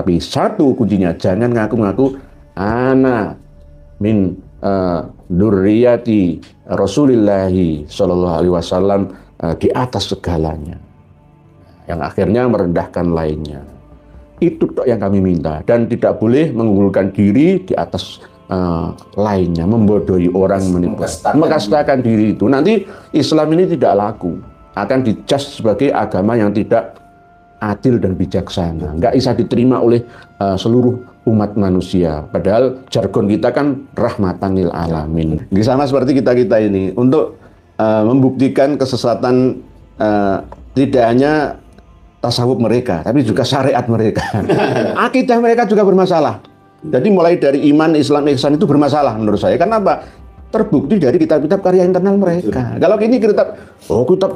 Tapi satu kuncinya, jangan ngaku-ngaku ana min dzurriyyati Rasulillahi Shallallahu Alaihi Wasallam, di atas segalanya, yang akhirnya merendahkan lainnya. Itu yang kami minta, dan tidak boleh mengunggulkan diri di atas lainnya, membodohi orang, mengkastakan diri itu. Nanti Islam ini tidak laku, akan dicas sebagai agama yang tidak adil dan bijaksana, nggak bisa diterima oleh seluruh umat manusia. Padahal jargon kita kan rahmatan lil alamin. Sama seperti kita ini, untuk membuktikan kesesatan tidak hanya tasawuf mereka, tapi juga syariat mereka. Akidah mereka juga bermasalah. Jadi mulai dari iman, Islam, ihsan itu bermasalah menurut saya. Kenapa? Terbukti dari kitab-kitab karya internal mereka. Kalau ini kitab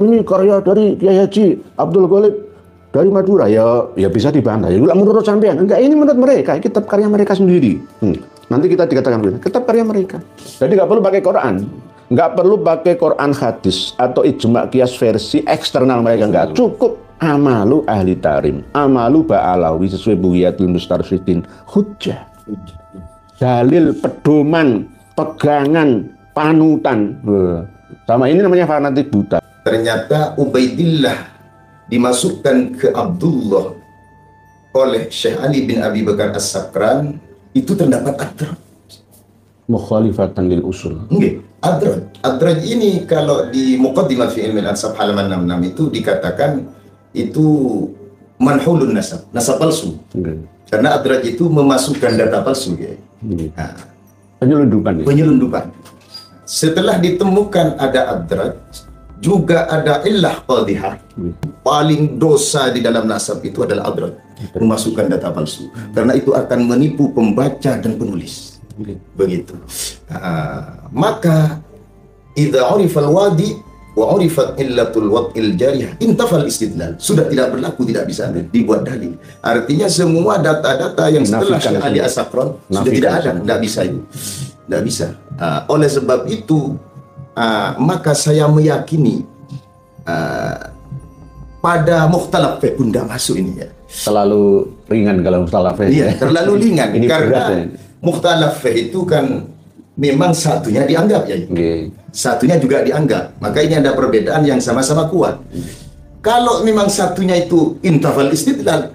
ini karya dari Kiai Haji Abdul Ghalib dari Madura, ya bisa dibantah. Ya menurut sampean, enggak, ini menurut mereka, kitab karya mereka sendiri. Nanti kita dikatakan kitab karya mereka. Jadi nggak perlu pakai Quran, nggak perlu pakai Quran hadis atau ijma qiyas versi eksternal mereka, nggak cukup. Amalu ahli tarim, amalu ba'alawi sesuai Bughiyatul Mustarsyidin, hujjah, dalil, pedoman, pegangan, panutan. Sama ini namanya fanatik buta. Ternyata Ubaidillah dimasukkan ke Abdullah oleh Syekh Ali bin Abi Bakar As-Sakran, itu terdapat adraj. Mukhalifatan lil usul. Adraj ini kalau di Muqaddimah fi Ilmi Al-Ansab halaman 66 itu dikatakan itu manhulun nasab, nasab palsu. Karena adraj itu memasukkan data palsu, ya. Nah, penyelundupan. Setelah ditemukan ada adraj, juga ada illah qadhihah. Paling dosa di dalam nasab itu adalah adraj, memasukkan data palsu. Karena itu akan menipu pembaca dan penulis. Begitu. Maka idza urifal wadi wa urifat illatul wad'il jarih intafal istidlal, sudah tidak berlaku, tidak bisa dibuat dalil. Artinya semua data-data yang setelah Syekh Ali As-Sakran sudah tidak ada, tidak bisa itu, tidak bisa. Oleh sebab itu maka saya meyakini pada mukhtalaf fiqh pun tidak masuk ini, ya. Terlalu ringan kalau mukhtalaf fiqh. Iya, terlalu ringan. Karena mukhtalaf fiqh itu kan memang satunya dianggap, ya. Satunya juga dianggap. Maka ini ada perbedaan yang sama-sama kuat. Kalau memang satunya itu intafal istidlal,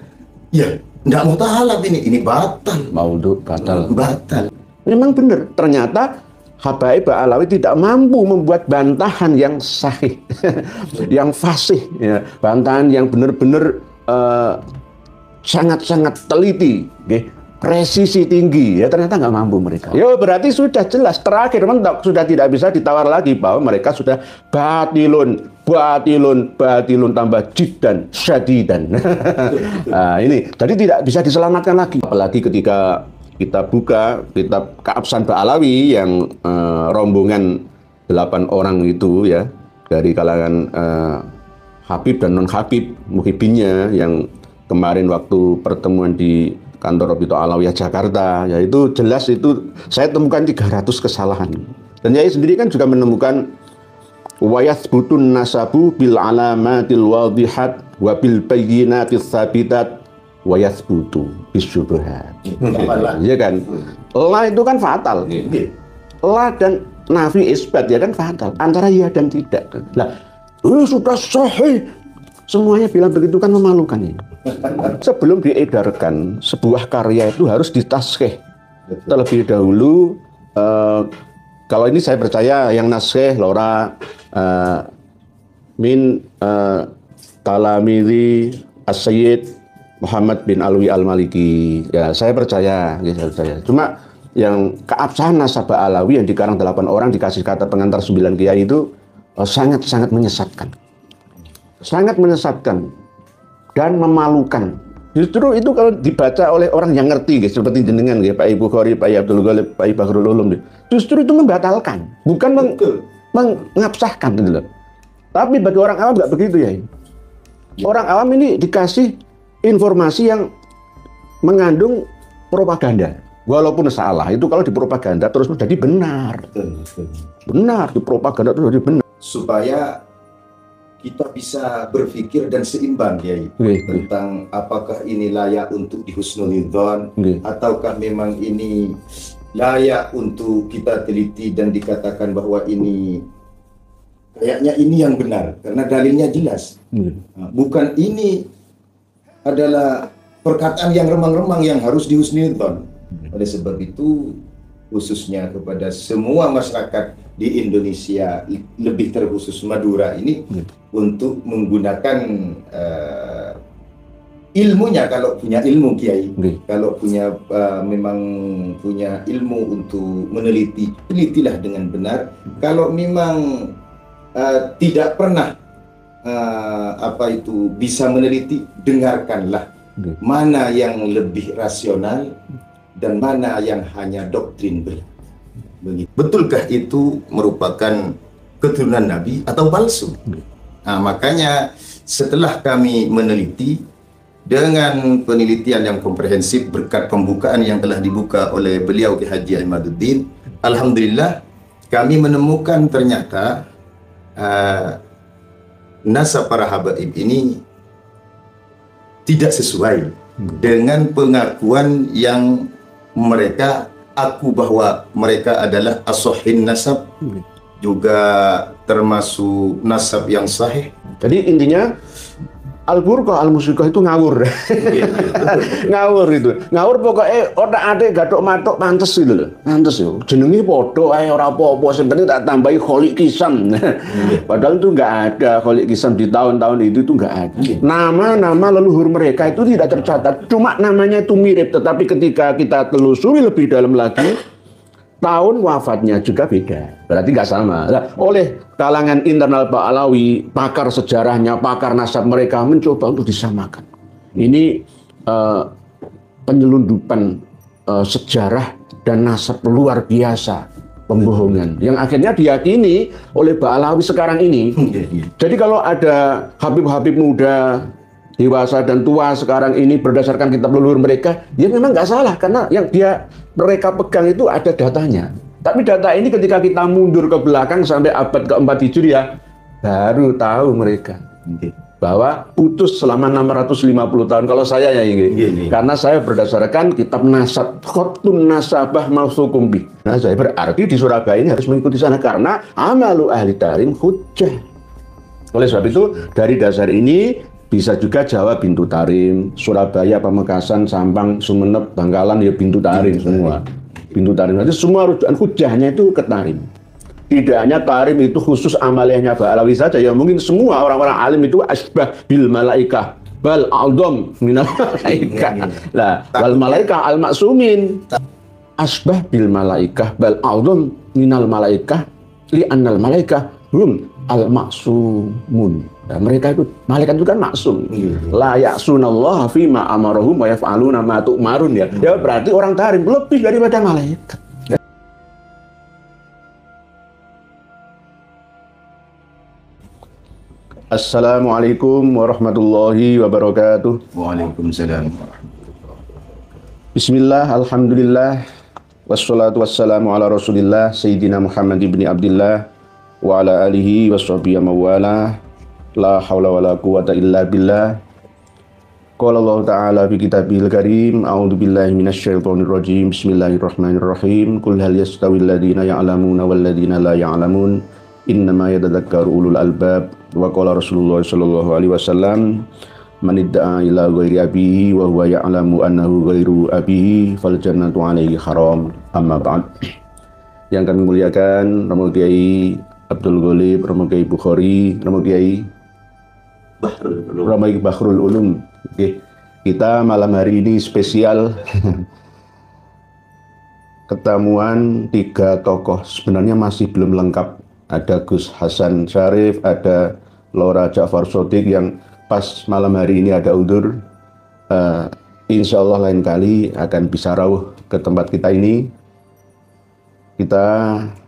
ya tidak mutahalaf, ini batal. Maudhu batal. Batal. Memang benar. Ternyata Habaib Ba'alawi tidak mampu membuat bantahan yang sahih, yang fasih, ya. Bantahan yang benar-benar sangat-sangat teliti, okay? Presisi tinggi, ya ternyata nggak mampu mereka. Ya berarti sudah jelas, terakhir mentok, sudah tidak bisa ditawar lagi bahwa mereka sudah batilun tambah jiddan syadidan. Nah, ini jadi tidak bisa diselamatkan lagi. Apalagi ketika kita buka kitab Ka'absan Ba'alawi yang rombongan 8 orang itu, ya, dari kalangan Habib dan non Habib muhibinnya yang kemarin waktu pertemuan di kantor Robito Alawiyah Jakarta, ya itu jelas, itu saya temukan 300 kesalahan. Dan Yai sendiri kan juga menemukan wayathbutun nasabu bil alamatil wadihat wa bil bayyinatis sabitat wayathbutu bisyubhat. Iya kan? La itu kan fatal. La dan nafi isbat, ya kan fatal. Antara ya dan tidak. Lah, sudah sahih. Semuanya bilang begitu kan memalukan ini. Sebelum diedarkan sebuah karya itu harus ditaskeh terlebih dahulu. Kalau ini saya percaya yang naskeh Lora min Talamidi As-Sayyid Muhammad bin Alwi Al-Maliki. Ya, saya percaya, ya, saya. Cuma yang Ka'absan Nasab Ba'alawi yang dikarang 8 orang dikasih kata pengantar 9 kiai itu sangat-sangat menyesatkan. Sangat menyesatkan dan memalukan. Justru itu kalau dibaca oleh orang yang ngerti, guys, seperti jenengan, guys, Pak Ibu Khori, Pak Abdul Ghalib, Pak Bahrul Ulum, justru itu membatalkan, bukan mengabsahkan, gitu loh. Tapi bagi orang awam nggak begitu, ya. Orang awam ini dikasih informasi yang mengandung propaganda, walaupun salah. Itu kalau dipropaganda terus menjadi benar, benar, dipropaganda terus jadi benar. Supaya kita bisa berpikir dan seimbang Kiai tentang apakah ini layak untuk dihusnulidzon ataukah memang ini layak untuk kita teliti dan dikatakan bahwa ini kayaknya ini yang benar karena dalilnya jelas. Bukan ini adalah perkataan yang remang-remang yang harus dihusnulidzon. Oleh sebab itu khususnya kepada semua masyarakat di Indonesia, lebih terkhusus Madura ini, untuk menggunakan ilmunya kalau punya ilmu Kiai, kalau punya memang punya ilmu untuk meneliti, telitilah dengan benar. Kalau memang tidak pernah bisa meneliti, dengarkanlah mana yang lebih rasional dan mana yang hanya doktrin belaka. Betulkah itu merupakan keturunan Nabi atau palsu? Nah, makanya setelah kami meneliti dengan penelitian yang komprehensif berkat pembukaan yang telah dibuka oleh beliau Ki Haji Imaduddin, alhamdulillah kami menemukan ternyata nasab para habaib ini tidak sesuai dengan pengakuan yang mereka aku bahwa mereka adalah as-sahih nasab, juga termasuk nasab yang sahih. Jadi intinya Al-Burqah Al-Musiqah itu ngawur. Ngawur itu. Ngawur pokoknya otak-atik gathok-mathok pantes gitu loh. Pantes yo. Jenenge padha ae ora apa-apa, sing penting tak tambahi Kholiq Kisam. Padahal itu enggak ada Kholiq Kisam di tahun-tahun itu enggak ada. Nama-nama leluhur mereka itu tidak tercatat. Cuma namanya itu mirip, tetapi ketika kita telusuri lebih dalam lagi, tahun wafatnya juga beda. Berarti nggak sama. Nah, oleh kalangan internal Pak Alawi, pakar sejarahnya, pakar nasab mereka mencoba untuk disamakan. Ini penyelundupan sejarah dan nasab luar biasa, pembohongan yang akhirnya diyakini oleh Pak Alawi sekarang ini. Jadi kalau ada Habib-Habib muda, dewasa dan tua sekarang ini berdasarkan kitab leluhur mereka, ya memang nggak salah karena yang mereka pegang itu ada datanya. Tapi data ini ketika kita mundur ke belakang sampai abad ke-4 Hijriah, baru tahu mereka bahwa putus selama 650 tahun. Kalau saya ya ini, karena saya berdasarkan kitab nasab, khotun nasabah mausukum bih. Nah, saya berarti di Surabaya ini harus mengikuti sana karena amalu ahli tarim hujjah. Oleh sebab itu dari dasar ini bisa juga Jawa Bintu Tarim, Surabaya, Pamekasan, Sampang, Sumeneb, Bangkalan ya Bintu Tarim semua. Bintu Tarim. Jadi semua rujukan hujahnya itu ke Tarim. Tidak hanya Tarim itu khusus amaliyahnya Pak Alawi saja, ya mungkin semua orang-orang alim itu asbah bil malaikah, bal a'dham minal malaikah. Lah, wal malaikah al maksumin. Asbah bil malaikah bal a'dham minal malaikah li annal malaikah hum al maksumun. Nah, mereka itu malaikat itu kan maksum. La ya'sunallaha fima amarahum wa yaf'aluna ma tu'marun ya. Ya berarti orang Tarim lebih daripada malaikat. Assalamualaikum warahmatullahi wabarakatuh. Waalaikumsalam. Bismillah, alhamdulillah, wassalatu wassalamu ala rasulillah Sayyidina Muhammad ibn Abdillah wa ala alihi washabihi mawala. La haula wala quwata illa billah. Qala Allah Ta'ala fi kitabil karim, a'udzu billahi minasyaitonir rajim. Bismillahirrahmanirrahim. Qul hal yastawil ladzina ya'lamuna wal ladzina la ya'lamun, innama yatadzakkaru ulul albab. Wa qala Rasulullah sallallahu alaihi wasallam, man idda'a ila ghairi abihi wa huwa ya'lamu annahu ghairu abihi fal jannatu alaihi haram. Amma ba'd. Yang kami muliakan Romo Kiai Abdul Ghalib, Romo Kiai Bukhari, Romo Kiai Bahrul Ulum. Oke, kita malam hari ini spesial ketemuan 3 tokoh. Sebenarnya masih belum lengkap. Ada Gus Hasan Syarif, ada Laura Ja'far Shodiq yang pas malam hari ini ada udzur. Insya Allah lain kali akan bisa rawuh ke tempat kita ini. Kita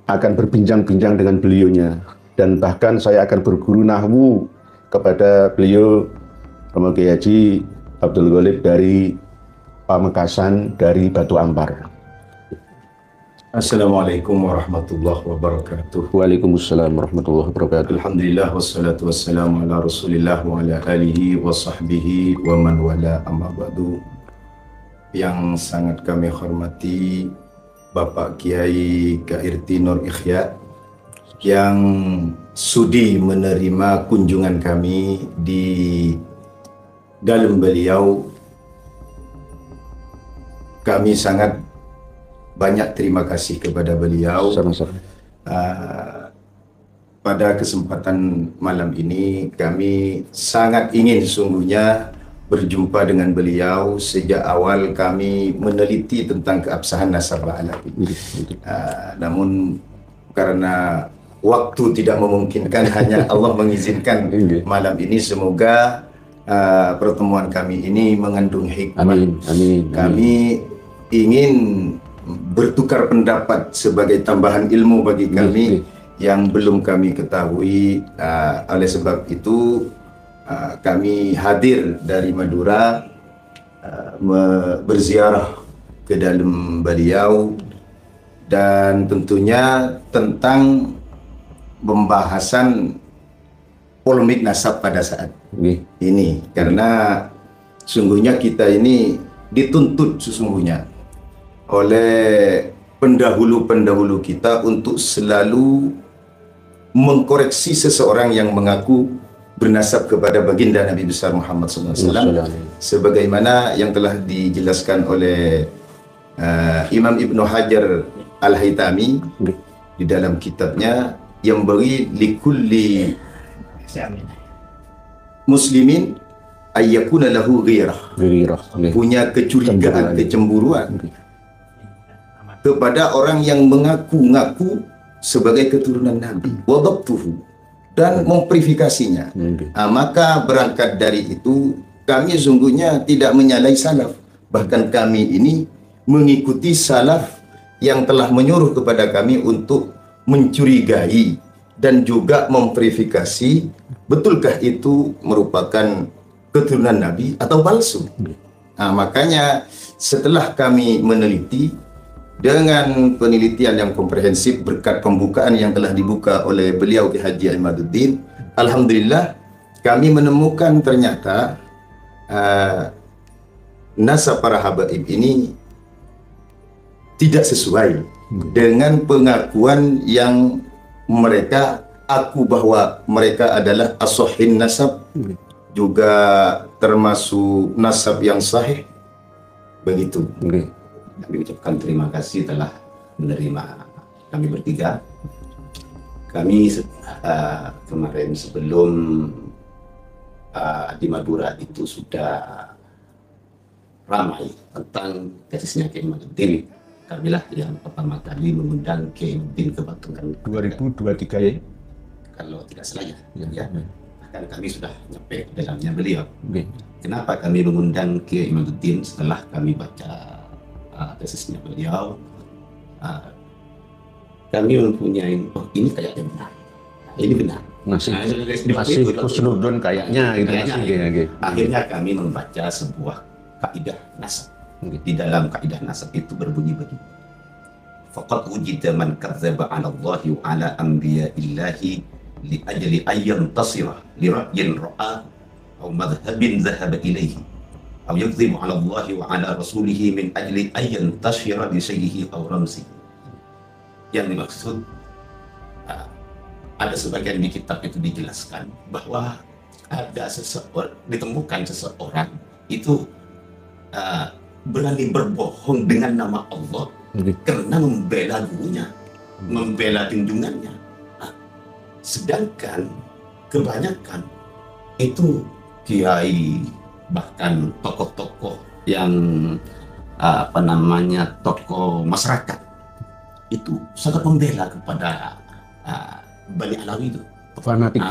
akan berbincang-bincang dengan beliaunya, dan bahkan saya akan berguru nahwu kepada beliau Romo Kiai Haji Abdul Ghalib dari Pamekasan, dari Batu Ampar. Assalamualaikum warahmatullahi wabarakatuh. Waalaikumsalam warahmatullahi wabarakatuh. Alhamdulillah wassalatu wassalamu ala Rasulillah wa ala alihi wa sahbihi wa man wala, amma ba'du. Yang sangat kami hormati Bapak Kiai Kairti Nur Ikhya yang sudi menerima kunjungan kami di dalam beliau. Kami sangat banyak terima kasih kepada beliau. Sama-sama. Pada kesempatan malam ini kami sangat ingin sungguhnya berjumpa dengan beliau. Sejak awal kami meneliti tentang keabsahan nasabah alawi. Namun karena waktu tidak memungkinkan, hanya Allah mengizinkan malam ini. Semoga pertemuan kami ini mengandung hikmah. Amin, amin, amin. Kami ingin bertukar pendapat sebagai tambahan ilmu bagi kami yang belum kami ketahui. Oleh sebab itu kami hadir dari Madura berziarah ke dalam beliau, dan tentunya tentang pembahasan polemik nasab pada saat ini, karena sungguhnya kita ini dituntut sesungguhnya oleh pendahulu-pendahulu kita untuk selalu mengkoreksi seseorang yang mengaku bernasab kepada baginda Nabi besar Muhammad SAW, sebagaimana yang telah dijelaskan oleh Imam Ibnu Hajar Al-Haytami di dalam kitabnya yang beri likulli muslimin ayyakuna lahu ghirah, punya kecurigaan, kecemburuan kepada orang yang mengaku-ngaku sebagai keturunan Nabi, wadabtuhu, dan memverifikasinya. Maka berangkat dari itu kami sungguhnya tidak menyalai salaf, bahkan kami ini mengikuti salaf yang telah menyuruh kepada kami untuk mencurigai dan juga memverifikasi betulkah itu merupakan keturunan Nabi atau palsu. Makanya setelah kami meneliti dengan penelitian yang komprehensif berkat pembukaan yang telah dibuka oleh beliau Ki Haji Imaduddin, alhamdulillah kami menemukan ternyata nasab para habaib ini tidak sesuai dengan pengakuan yang mereka aku bahwa mereka adalah as-sahih nasab, juga termasuk nasab yang sahih. Begitu. Kami ucapkan terima kasih telah menerima kami bertiga. Kami kemarin sebelum di Madura itu sudah ramai tentang tesisnya Kiai Imaduddin. Kamilah yang pertama kali mengundang Kiai Imaduddin ke Baturan 2023 ya? Kalau tidak salah ya. Bahkan kami sudah nyampe dalamnya beliau. Kenapa kami mengundang Kiai Imaduddin? Setelah kami baca tesisnya beliau, kami mempunyai ini kayaknya benar, ini benar, masih khusnudun kayaknya gitu. Akhirnya kami membaca sebuah kaidah nasab. Di dalam kaidah nasab itu berbunyi begini: faqad wujida man kadzdzaba 'ala Allahi wa 'ala anbiya'illahi li ajli ayyan tasira li ra'yin ra'a aw madhhabin dhahaba ilayhi aw yakdzibu 'ala Allahi wa 'ala rasulihi min ajli ayyan tashira bi syai'ihi aw ramsi. Yang dimaksud, ada sebagian di kitab itu dijelaskan bahwa ada ditemukan seseorang itu berani berbohong dengan nama Allah karena membela gurunya, membela junjungannya. Sedangkan kebanyakan itu kiai, bahkan tokoh-tokoh yang tokoh masyarakat itu sangat membela kepada Bani Alawi itu. Fanatik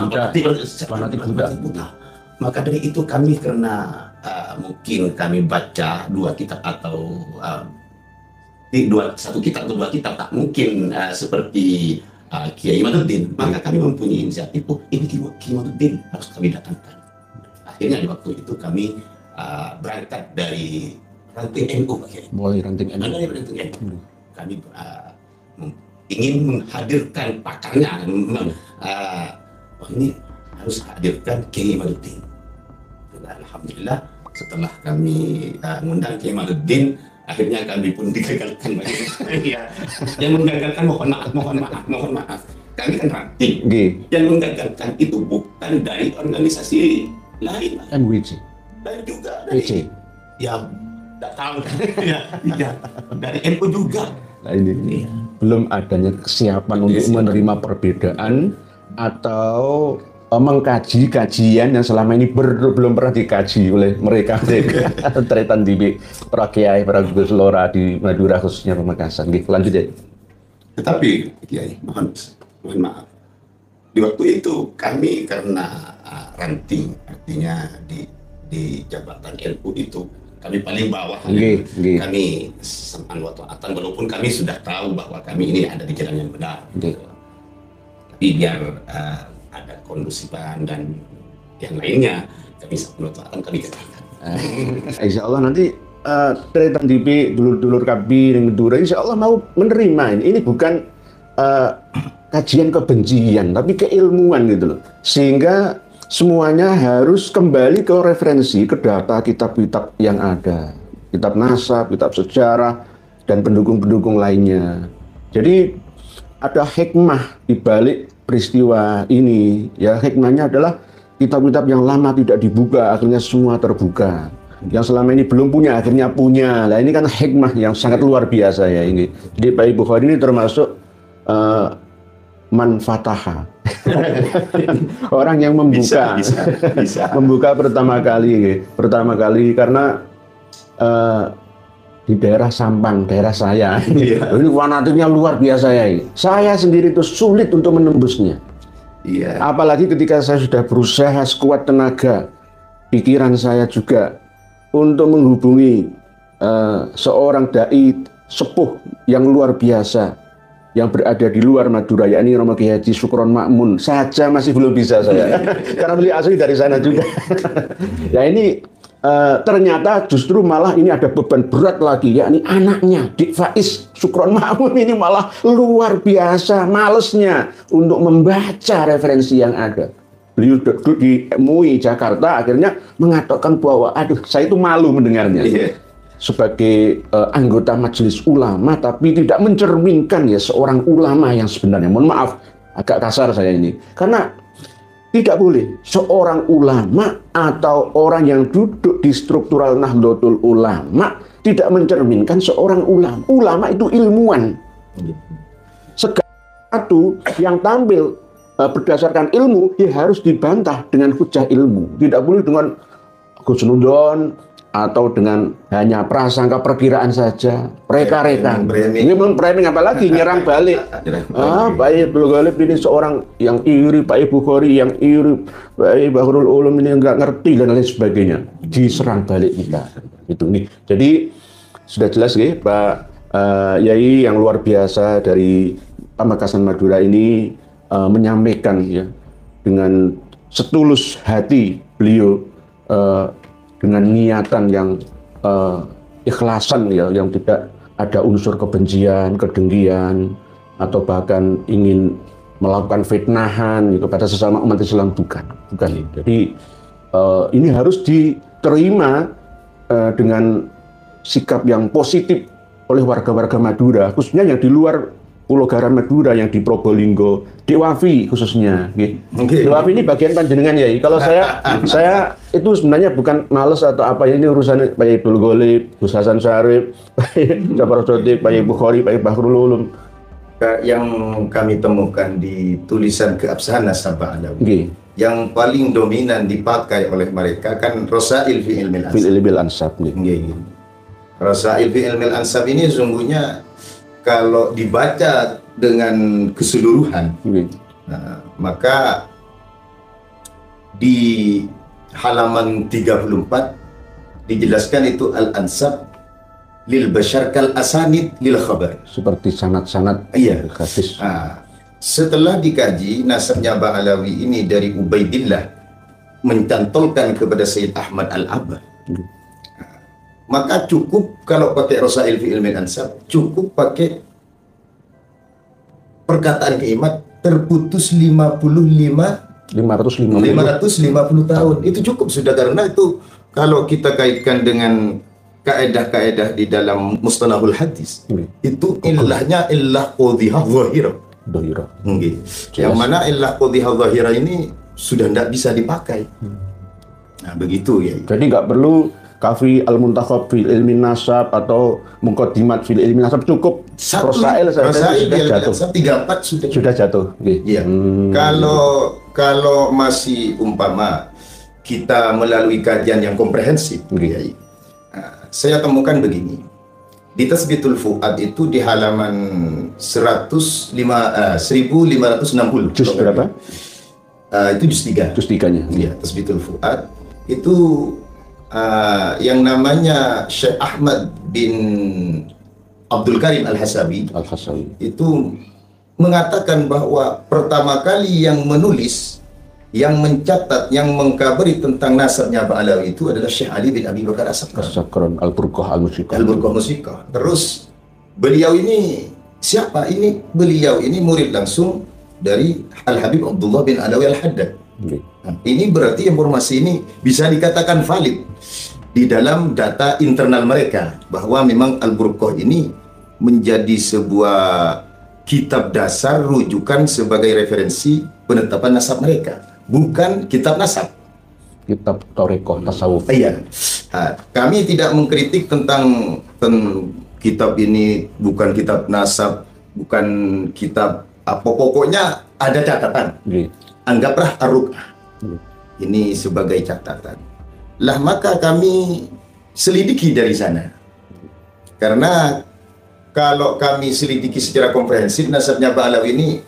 Buddha. Maka dari itu kami, karena mungkin kami baca dua kitab atau satu kitab atau dua kitab, tak mungkin seperti Kiai Imaduddin, maka kami mempunyai inisiatif, ini Kiai Imaduddin harus kami datangkan. Akhirnya di waktu itu kami berangkat dari ranting NU, mulai ranting NU. Dari ranting NU. Kami ingin menghadirkan pakarnya, ini harus hadirkan Kiai Imaduddin. Alhamdulillah setelah kami mengundang Kiai Imaduddin, akhirnya kami pun digagalkan. Ya, yang menggagalkan mohon maaf. Kami kan ranting. Yang menggagalkan itu bukan dari organisasi lain, MWC dan juga dari ya tidak tahu ya, dari NU juga. Nah, ini belum adanya kesiapan untuk menerima perbedaan atau mengkaji kajian yang selama ini belum pernah dikaji oleh mereka Tretan TV, para kiai, para Gus Lora di Madura khususnya Pamekasan. Lanjut ya. Tetapi Kiai, mohon maaf, di waktu itu kami karena ranting, artinya di jabatan NU itu kami paling bawah. Kami sam'an wa ta'atan, walaupun kami sudah tahu bahwa kami ini ada di jalan yang benar. Tapi biar ada kondusifan dan yang lainnya, kami sam'an wa ta'atan, kami katakan. Insya Allah nanti Tretan TV, dulur-dulur kami yang Madura, insya Allah mau menerima ini. Ini bukan kajian kebencian, tapi keilmuan gitu loh. Sehingga semuanya harus kembali ke referensi, ke data kitab-kitab yang ada. Kitab nasab, kitab sejarah, dan pendukung-pendukung lainnya. Jadi ada hikmah di balik peristiwa ini. Ya, hikmahnya adalah kitab-kitab yang lama tidak dibuka, akhirnya semua terbuka. Yang selama ini belum punya, akhirnya punya. Nah, ini kan hikmah yang sangat luar biasa ya ini. Jadi Pak Bukhari ini termasuk man fataha. Orang yang membuka, bisa. Membuka pertama kali karena di daerah Sampang, daerah saya, ini fanatiknya luar biasa ya. Saya sendiri itu sulit untuk menembusnya. Apalagi ketika saya sudah berusaha sekuat tenaga, pikiran saya juga untuk menghubungi seorang dai sepuh yang luar biasa yang berada di luar Madura, yakni Romo Kiai Haji Sukron Makmun, saja masih belum bisa saya, karena beliau asli dari sana juga. Ya ini ternyata justru malah ini ada beban berat lagi, yakni anaknya Dik Faiz Sukron Makmun ini malah luar biasa malesnya untuk membaca referensi yang ada. Beliau duduk di MUI Jakarta, akhirnya mengatakan bahwa aduh saya itu malu mendengarnya. Sebagai anggota majelis ulama, tapi tidak mencerminkan ya seorang ulama yang sebenarnya. Mohon maaf, agak kasar saya ini. Karena tidak boleh seorang ulama atau orang yang duduk di struktural Nahdlatul Ulama tidak mencerminkan seorang ulama. Ulama itu ilmuwan. Segala sesuatu yang tampil berdasarkan ilmu, ya harus dibantah dengan hujah ilmu. Tidak boleh dengan kusnudon atau dengan hanya prasangka perkiraan saja, reka-reka. Ini belum framing, apalagi nyerang balik. Pak Ibnu Ghalib ini seorang yang iri, Pak Ibu Bukhari yang iri, Pak Bahrul Ulum ini nggak ngerti dan lain sebagainya. Diserang balik kita. Itu nih. Jadi sudah jelas ya Pak Yai yang luar biasa dari Pamekasan Madura ini menyampaikan ya dengan setulus hati beliau. Dengan niatan yang ikhlasan ya, yang tidak ada unsur kebencian, kedengkian, atau bahkan ingin melakukan fitnahan kepada sesama umat Islam, bukan. Jadi ini harus diterima dengan sikap yang positif oleh warga-warga Madura, khususnya yang di luar Pulau Garan Madura, yang di Probolinggo, di Wafi khususnya. Di Wafi ini bagian panjenengan ya. Kalau saya itu sebenarnya bukan males atau apa, ini urusan Pak Ibnu Ghalib, Gus Hasan Syarif, Jafar Sodik, Pak Bukhari, Pak Bahrul Ulum. Yang kami temukan di tulisan keabsahan Nasabah Alawi, yang paling dominan dipakai oleh mereka kan Rasail fi Ilmil Ansab. Rasail fi Ilmil Ansab ini sungguhnya kalau dibaca dengan keseluruhan, maka di halaman 34 dijelaskan itu al-ansab lil bashar kal asanid lil khabar. Seperti sanad-sanad hadis. Setelah dikaji nasabnya Ba'alawi ini dari Ubaidillah mencantolkan kepada Sayyid Ahmad Al-Abbad. Maka cukup kalau pakai Rasail fi Ilmil Ansab, cukup pakai perkataan Kiaimat terputus 550 tahun. Itu cukup sudah, karena itu kalau kita kaitkan dengan kaedah-kaedah di dalam mustalahul hadis, itu ilahnya illah qadhihah zahirah. Yang mana illah qadhihah zahirah ini sudah tidak bisa dipakai. Nah, begitu ya. Jadi nggak perlu kafi al-muntakhab fil ilmi nasab atau muqaddimat fil ilmi nasab, cukup rosail saja sudah jatuh. 34 sudah jatuh. Iya. Kalau masih umpama kita melalui kajian yang komprehensif, saya temukan begini. Di Tasbitul Fuad itu di halaman 1560. Juz berapa? Itu juz 3. Juz 3-nya. Iya, Tasbitul Fuad itu yang namanya Syekh Ahmad bin Abdul Karim Al-Hasabi itu mengatakan bahwa pertama kali yang menulis, yang mencatat, yang mengkabari tentang nasabnya Ba'alawi itu adalah Syekh Ali bin Abi Bakar As-Sakran Al-Burqah Al-Musiqah. Al-Burqah Musiqah. Terus beliau ini siapa? Beliau ini murid langsung dari Al-Habib Abdullah bin Alawi Al-Haddad. Nah, ini berarti informasi ini bisa dikatakan valid di dalam data internal mereka, bahwa memang Al-Burqah ini menjadi sebuah kitab dasar rujukan sebagai referensi penetapan nasab mereka, bukan kitab nasab, kitab Thariqah tasawuf. Iya. Nah, kami tidak mengkritik tentang kitab ini bukan kitab nasab, bukan kitab apa, pokoknya ada catatan. Anggaplah Ar-Ruqah ini sebagai catatan. Lah maka kami selidiki dari sana. Karena kalau kami selidiki secara komprehensif, nasabnya Ba'alawi ini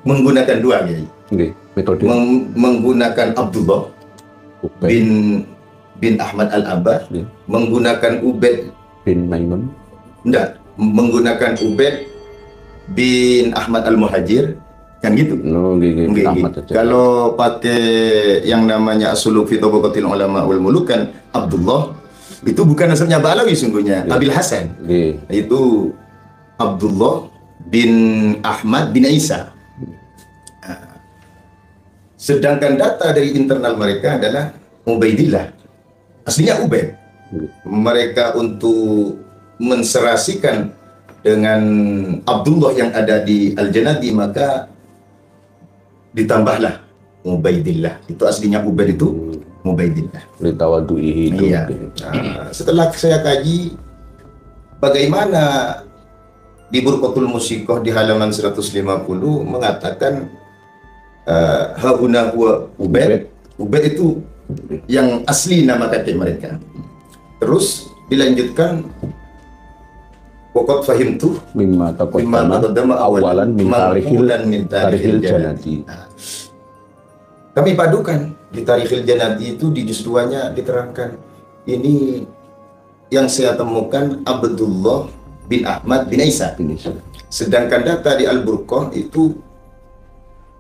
menggunakan dua, metode. Menggunakan Abdullah bin Ahmad Al-Abbas, menggunakan Ubaid bin Maimun. Enggak, menggunakan Ubaid bin Ahmad Al-Muhajir, kan gitu. Kalau pakai yang namanya As-Suluk fi Tabaqatil Ulama wal Muluk kan Abdullah, itu bukan nasabnya Ba'alawi sungguhnya, Abil Hasan. Itu Abdullah bin Ahmad bin Isa. Sedangkan data dari internal mereka adalah Ubaidillah. Aslinya Ubaid. Mereka untuk menserasikan dengan Abdullah yang ada di Al-Janadi, maka ditambahlah Ubaidillah. Itu aslinya Ubaid itu Ubaidillah. Litawadu'ihi itu. Iya. Setelah saya kaji bagaimana di Burqatul Musiqah di halaman 150 mengatakan hauna huwa Ubaid. Ubaid itu yang asli nama kakek mereka. Terus dilanjutkan waqad fahimtu mimma taqaddama awalan min tarikhil janadi. Kami padukan di Tarikhil Janadi itu di juz 2-nya diterangkan ini yang saya temukan Abdullah bin Ahmad bin Isa. Sedangkan data di Al-Burqah itu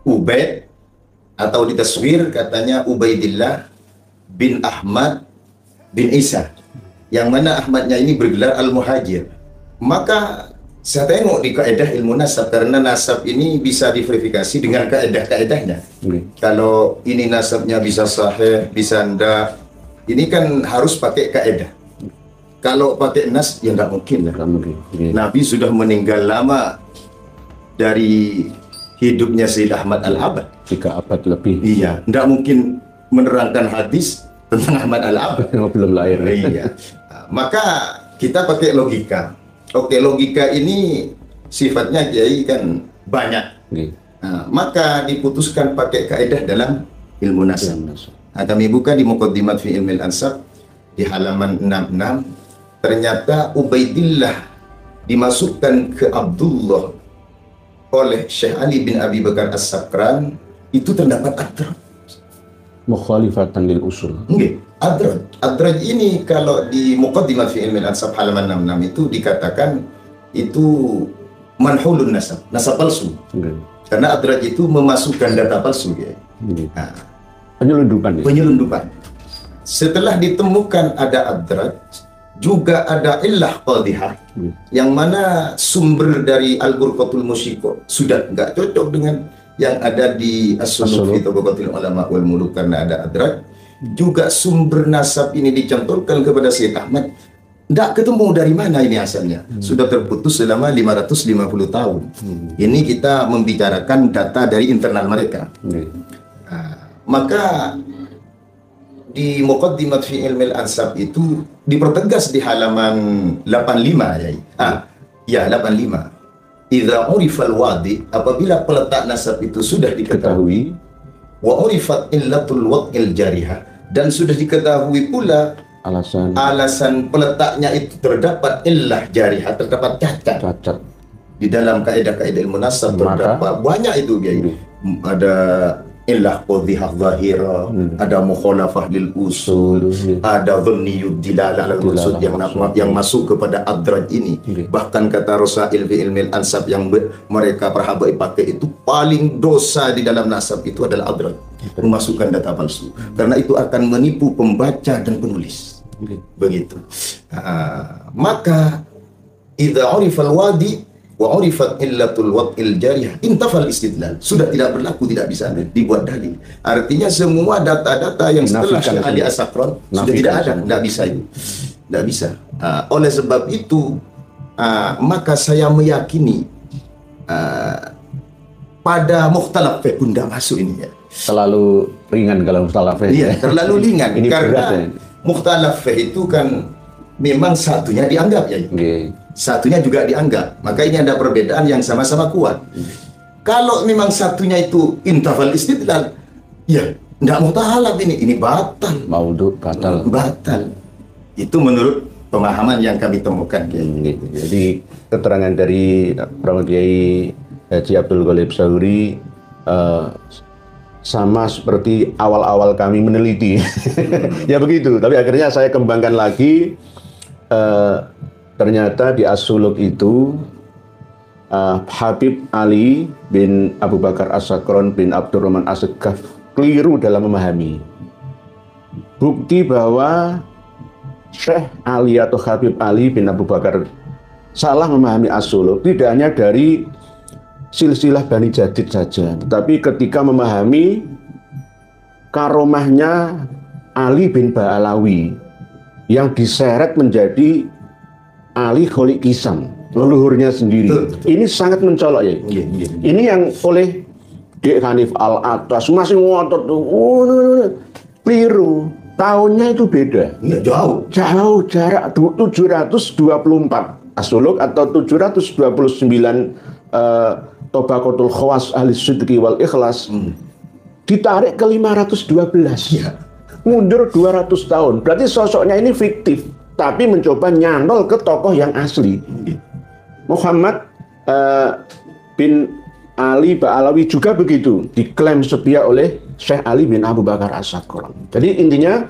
Ubaid atau di taswir katanya Ubaidillah bin Ahmad bin Isa, yang mana Ahmadnya ini bergelar Al-Muhajir. Maka saya tengok di kaedah ilmu nasab, karena nasab ini bisa diverifikasi dengan kaedah-kaedahnya. Kalau ini nasabnya bisa sahih, bisa ndak, ini kan harus pakai kaedah. Kalau pakai nas ya nggak mungkin. Nabi sudah meninggal lama dari hidupnya Sayyid Ahmad Al-Abad, 3 abad lebih. Iya, nggak mungkin menerangkan hadis tentang Ahmad Al-Abad belum lahir. Iya. Maka kita pakai logika. Oke, logika ini sifatnya Kiai kan banyak. Nah, maka diputuskan pakai kaedah dalam ilmu nasab. Nah, kami buka di Muqaddimat fi Ilmil Ansab di halaman 66, ternyata Ubaidillah dimasukkan ke Abdullah oleh Syekh Ali bin Abi Bakar As-Sakran, itu terdapat adraj. Mukhalifatan lil usul. Adraj ini kalau di Muqaddimat fi Ilmil Ansab halaman 66 itu dikatakan itu manhulun nasab, nasab palsu. Karena adraj itu memasukkan data palsu, ya. Nah, penyelundupan. Penyelundupan. Setelah ditemukan ada adraj juga ada illah qadhihah yang mana sumber dari Al-Burqatul Musyiko sudah nggak cocok dengan yang ada di As-Suluk fi Tabaqatil Ulama wal Muluk karena ada adraj. Juga sumber nasab ini dicontohkan kepada Syekh Ahmad, nggak ketemu dari mana ini asalnya. Sudah terputus selama 550 tahun. Ini kita membicarakan data dari internal mereka. Maka di Muqaddimat fi Ilmil Ansab itu dipertegas di halaman 85 ya. 85. Idza urifal wadi, apabila peletak nasab itu sudah diketahui, wa urifat illatul wad'il jarihah, dan sudah diketahui pula alasan peletaknya itu terdapat illah jarihah, terdapat cacat. Di dalam kaidah-kaidah ilmu nasab terdapat banyak itu guys. Ada illah qadhihah zahira, ada mukhalafah lil usul, ada dhanniyud dilalah lil usul yang masuk kepada adraj ini. Bahkan kata Rasail fi Ilmil Ansab yang mereka perhabai pakai itu, paling dosa di dalam nasab itu adalah adraj, memasukkan data palsu, karena itu akan menipu pembaca dan penulis. Begitu. Maka idza urifal wadi wa urifat illatul wad'il jarih intafal istidlal, sudah tidak berlaku, tidak bisa dibuat dalil. Artinya semua data-data yang setelah Syekh Ali As-Sakran sudah tidak ada, tidak bisa itu, tidak bisa. Oleh sebab itu maka saya meyakini pada mukhtalaf fiqh pun tidak masuk ini ya. Terlalu ringan kalau mukhtalaf fiqh. Iya, terlalu ringan. Ini karena mukhtalaf fiqh itu kan memang satunya dianggap ya. Satunya juga dianggap. Maka ini ada perbedaan yang sama-sama kuat. Kalau memang satunya itu intafal istidlal, ya tidak mutahalaf ini batal. Maudhu batal. Batal. Itu menurut pemahaman yang kami temukan. Gitu. Jadi keterangan dari Prof. Kiai Haji Abdul Ghalib Sauri sama seperti awal-awal kami meneliti. Ya begitu. Tapi akhirnya saya kembangkan lagi. Ternyata di As-Suluk itu Habib Ali bin Abu Bakar As-Sakran bin Abdurrahman As-Segaf keliru dalam memahami. Bukti bahwa Syekh Ali atau Habib Ali bin Abu Bakar salah memahami As-Suluk tidak hanya dari silsilah Bani Jadid saja, tetapi ketika memahami karomahnya Ali bin Ba'alawi yang diseret menjadi Ali Kholik Kisam, leluhurnya sendiri. Ini sangat mencolok ya. Ini yang oleh Dek Hanif Al-Attas masih ngotot keliru. Tahunnya itu beda. Jauh jarak 724 As-Suluk atau 729 Tabaqatul Khawas Ahli Sidqi wal Ikhlas ditarik ke 512 ya. Mundur 200 tahun. Berarti sosoknya ini fiktif, tapi mencoba nyantol ke tokoh yang asli. Muhammad bin Ali Ba'alawi juga begitu, diklaim setia oleh Syekh Ali bin Abu Bakar As-Sakran. Jadi intinya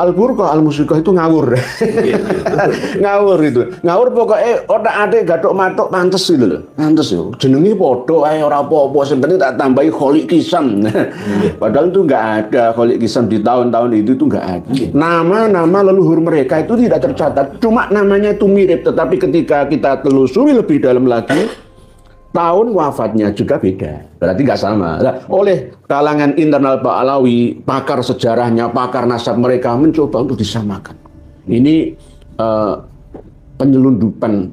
Al-Burqah Al-Musyikah itu ngawur. Ngawur itu. Ngawur pokoknya otak-atik gathuk matuk pantes gitu loh. Pantes yo. Jenenge padha ae ora apa-apa, sing penting tak tambahi Kholik Kisam. Padahal itu enggak ada Kholik Kisam di tahun-tahun itu enggak ada. Nama-nama leluhur mereka itu tidak tercatat. Cuma namanya itu mirip, tetapi ketika kita telusuri lebih dalam lagi, tahun wafatnya juga beda, berarti nggak sama. Nah, oleh kalangan internal Ba'alawi, pakar sejarahnya, pakar nasab mereka mencoba untuk disamakan. Ini penyelundupan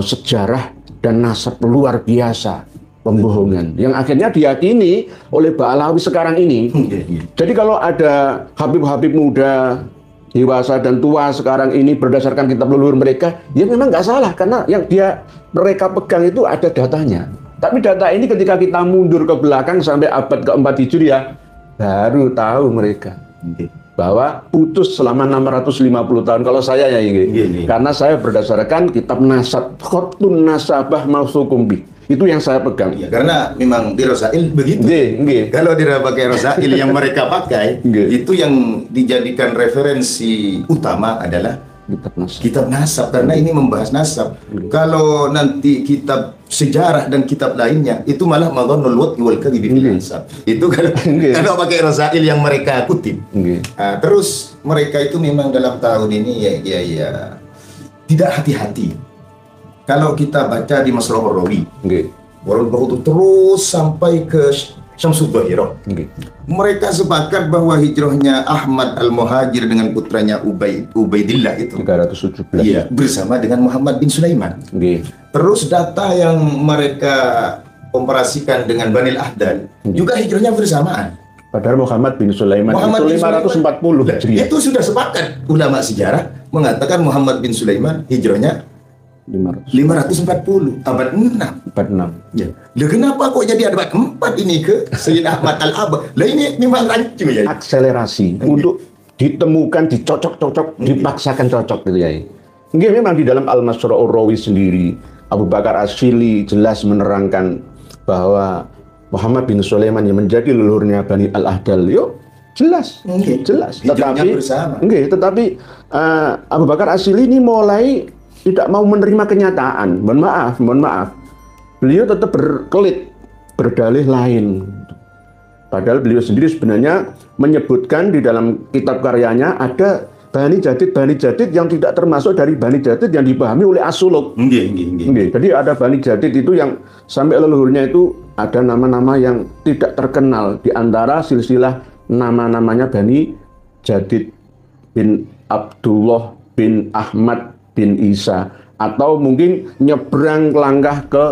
sejarah dan nasab luar biasa, pembohongan yang akhirnya diyakini oleh Ba'alawi sekarang ini. Jadi kalau ada Habib-Habib muda, dewasa dan tua sekarang ini berdasarkan kitab leluhur mereka, ya memang nggak salah karena yang mereka pegang itu ada datanya. Tapi data ini ketika kita mundur ke belakang sampai abad ke-4 Hijriah, baru tahu mereka bahwa putus selama 650 tahun. Kalau saya ya ini, karena saya berdasarkan kitab nasab, Khotun Nasabah Mausukum Bih. Itu yang saya pegang. Ya, karena memang di Rasail begitu. Kalau tidak pakai Rasail yang mereka pakai, itu yang dijadikan referensi utama adalah Kitab nasab, karena ini membahas nasab. Kalau nanti kitab sejarah dan kitab lainnya itu malah madhannul wad'i wal kadhibi fil nasab. Itu kalau pakai rasail yang mereka kutip. Terus mereka itu memang dalam tahun ini ya tidak hati-hati. Kalau kita baca di Masrahur Rawi, itu terus sampai ke Syamsul Dhahirah. Mereka sepakat bahwa hijrahnya Ahmad Al-Muhajir dengan putranya Ubaidillah itu 317. Iya, bersama dengan Muhammad bin Sulaiman. Terus data yang mereka komparasikan dengan Banil Ahdal juga hijrahnya bersamaan. Padahal Muhammad bin Sulaiman itu 540 Hijriah. Itu sudah sepakat ulama sejarah mengatakan Muhammad bin Sulaiman hijrahnya 540 abad 6. Ya. Lah kenapa kok jadi abad 4 ini ke Sayyid Ahmad Al-Abad? Lah ini memang rancu ya. Akselerasi untuk ditemukan, dicocok-cocok, dipaksakan cocok gitu ya. Mungkin memang di dalam Al-Masrahur Rawi sendiri Abu Bakar Asyili jelas menerangkan bahwa Muhammad bin Sulaiman yang menjadi leluhurnya Bani Al-Ahdal, jelas. Tetapi Abu Bakar Asyili ini mulai tidak mau menerima kenyataan. Mohon maaf. Beliau tetap berkelit, berdalih lain. Padahal beliau sendiri sebenarnya menyebutkan di dalam kitab karyanya ada Bani Jadid yang tidak termasuk dari Bani Jadid yang dipahami oleh As-Suluk. Jadi ada Bani Jadid itu yang sampai leluhurnya itu ada nama-nama yang tidak terkenal di antara silsilah nama-namanya Bani Jadid bin Abdullah bin Ahmad bin Isa, atau mungkin nyebrang langkah ke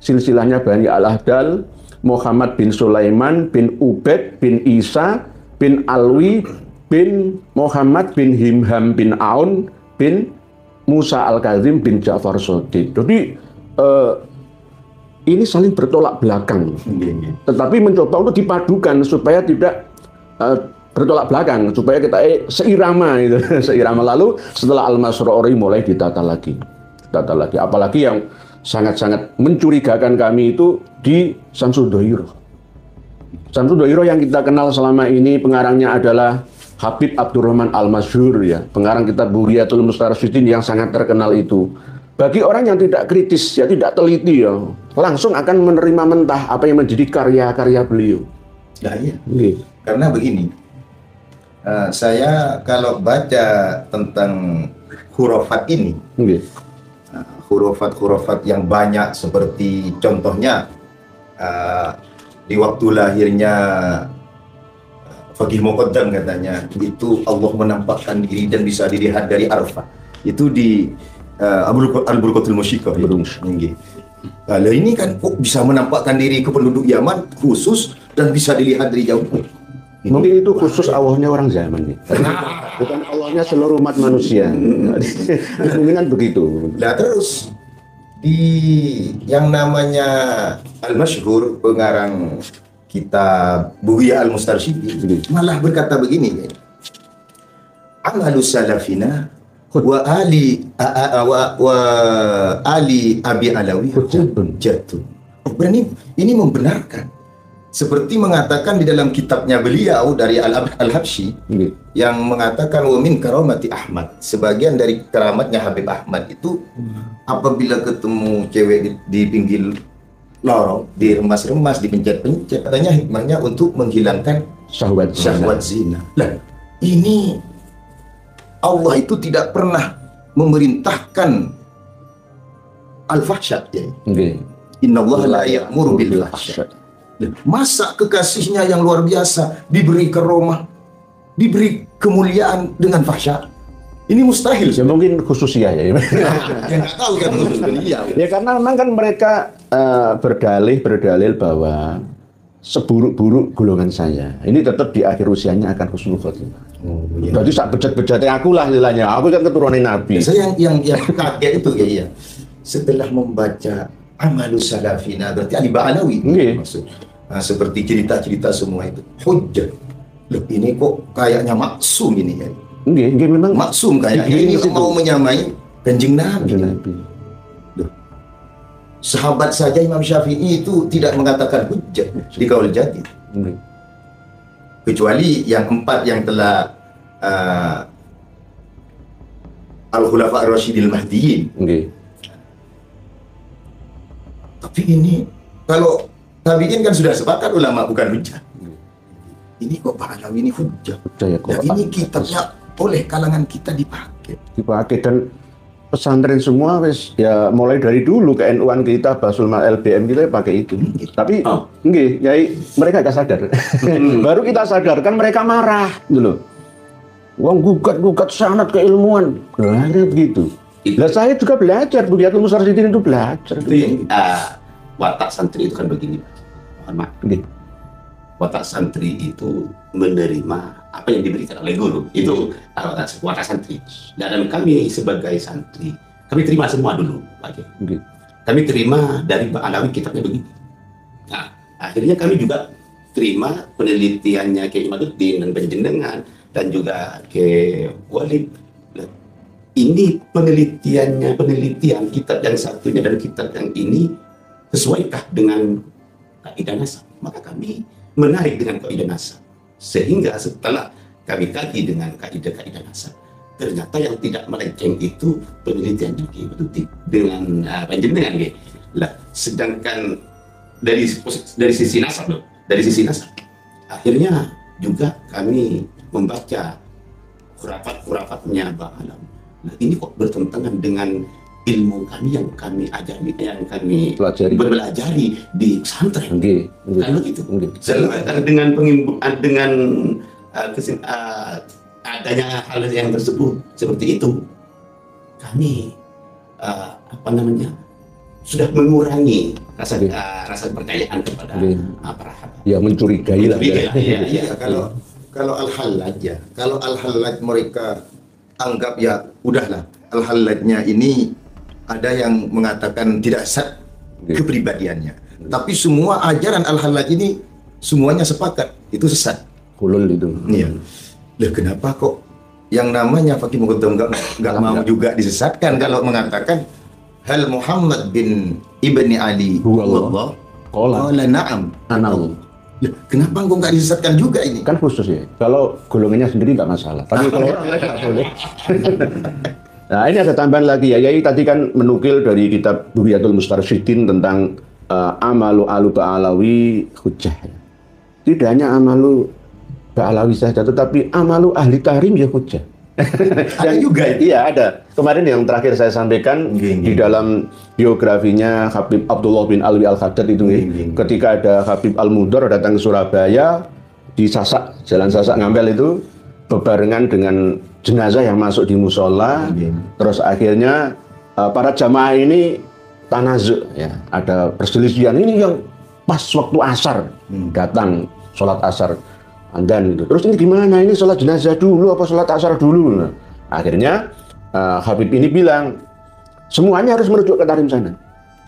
silsilahnya Bani Al-Ahdal, Muhammad bin Sulaiman bin Ubaid bin Isa bin Alwi bin Muhammad bin Himham bin Aun bin Musa Al-Kazim bin Ja'far Shadiq. Jadi ini saling bertolak belakang, tetapi mencoba untuk dipadukan supaya tidak bertolak belakang, supaya kita seirama itu, seirama. Lalu setelah Al-Masrahur Rawi mulai ditata lagi. Apalagi yang sangat-sangat mencurigakan kami itu di Syamsul Dhahirah. Syamsul Dhahirah yang kita kenal selama ini pengarangnya adalah Habib Abdurrahman Al-Masyhur ya, pengarang kitab Bughiyatul Mustarsyidin yang sangat terkenal itu. Bagi orang yang tidak kritis ya, tidak teliti ya, langsung akan menerima mentah apa yang menjadi karya-karya beliau. Ya, iya. Karena begini, saya kalau baca tentang hurufat ini, hurufat yang banyak seperti contohnya di waktu lahirnya Faqih Muqaddam katanya itu Allah menampakkan diri dan bisa dilihat dari Arafah. Itu di Al-Burqatul Musyiqah. Kalau ini kan kok bisa menampakkan diri ke penduduk Yaman khusus dan bisa dilihat dari jauh. Mungkin itu khusus Allahnya orang zaman nih. Bukan Allahnya seluruh umat manusia. Mungkin begitu. Nah terus di yang namanya Al-Masyhur, pengarang kitab Bughiyah Al-Mustarsyidin, malah berkata begini, Amalus salafina wa ali Abi Alawi hujjatun. Berani ini membenarkan. Seperti mengatakan di dalam kitabnya beliau dari Al-Habsyi yang mengatakan wa min karamati Ahmad, sebagian dari keramatnya Habib Ahmad itu apabila ketemu cewek di pinggir lorong, diremas-remas, dipencet-pencet, katanya hikmahnya untuk menghilangkan syahwat zina. Lah, ini Allah itu tidak pernah memerintahkan al-fahsya ya. Innallaha la ya'muru bil fahsya. Masa kekasihnya yang luar biasa diberi karomah, diberi kemuliaan dengan fahsya? Ini mustahil. Ya mungkin khususnya ya. Nggak tahu kan. Ya karena memang kan mereka berdalil bahwa seburuk-buruk golongan saya ini tetap di akhir usianya akan husnul khotimah. Berarti sak bejat-bejatnya aku lah istilahnya. Aku kan keturunan Nabi. Saya yang kaget itu ya. Setelah membaca Amalus Salafina, berarti Ali Ba'alawi maksud. Nah, seperti cerita-cerita semua itu hujjah. Loh, ini kok kayaknya maksum ini ya. Memang maksum kayaknya ini mau menyamai Kanjeng Nabi. Loh. Sahabat saja Imam Syafi'i itu tidak mengatakan hujjah di Qaul Jadid. Kecuali yang 4 yang telah Al-Khulafa Ar-Rasyidil Mahdiyin. Nggih. Tapi ini kalau tabi'in kan sudah sepakat ulama bukan hujjah. Ini kok Ba'alawi ini hujjah. Hujjah ya, Dan ini kitabnya oleh kalangan kita dipakai. Dipakai dan pesantren semua wis ya mulai dari dulu ke NU-an kita Basul LBM kita pakai itu. Tapi nggih, Yai mereka gak sadar. Baru kita sadarkan mereka marah gitu loh. Wong gugat sanad keilmuan. Nah, akhirnya begitu. Lah saya juga belajar, Budiatul Mustarsyidin itu belajar. Itu watak santri itu kan begini, mohon maaf. Watak santri itu menerima apa yang diberikan oleh guru. Itu watak santri. Dan kami sebagai santri, kami terima semua dulu, Pak Kiai. Kami terima dari Ba'alawi kitabnya begini. Nah, akhirnya kami juga terima penelitiannya Kiai Imaduddin dan Panjenengan dan juga Kiai Walid. Ini penelitian kitab yang satunya dan kitab yang ini sesuaikah dengan kaidah nasab? Maka kami menarik dengan kaidah nasab. Sehingga setelah kami kaji dengan kaidah nasab, ternyata yang tidak melenceng itu penelitiannya dengan panjenengan nggih. Lah, sedangkan dari sisi nasab loh, dari sisi nasab. Akhirnya juga kami membaca khurafat-khurafatnya Ba'alawi. Nah, ini kok bertentangan dengan ilmu kami yang kami ajari, yang kami pelajari di pesantren. Kan begitu. Sedangkan dengan adanya hal yang tersebut seperti itu, kami sudah mengurangi rasa kepercayaan kepada para hamba. Ya mencurigai lah. Ya, kalau Al-Hallaj ya, kalau Al-Hallaj mereka anggap ya udahlah, Al-Hallajnya ini ada yang mengatakan tidak sah kepribadiannya. Tapi semua ajaran Al-Hallaj ini semuanya sepakat itu sesat. Hulul itu. Iya. Lah kenapa kok yang namanya Fakih Muqaddam nggak mau juga disesatkan kalau mengatakan hal Muhammad bin Ibni Ali Allah qala na'am anal. Kenapa engkau nggak disesatkan juga ini? Kan khusus ya. Kalau golongannya sendiri nggak masalah. Tapi kalau nggak boleh. Nah ini ada tambahan lagi ya. Yai tadi kan menukil dari kitab Budiatul Mustarsyidin tentang amalu alu Ba'alawi hujjah. Tidak hanya amalu Ba'alawi saja, tetapi amalu ahli tahrim ya hujjah. Ada juga itu? Iya ada. Kemarin yang terakhir saya sampaikan di dalam biografinya Habib Abdullah bin Alwi Al-Khaddad itu ketika ada Habib Al-Mudhar datang ke Surabaya di Sasak, Jalan Sasak Ngampel itu bebarengan dengan jenazah yang masuk di musola. Terus akhirnya para jamaah ini tanazu ya, ada perselisihan ini yang pas waktu asar datang sholat asar. Dan gitu. Terus ini gimana? Ini sholat jenazah dulu apa sholat asar dulu? Nah, akhirnya Habib ini bilang semuanya harus merujuk ke tarim sana.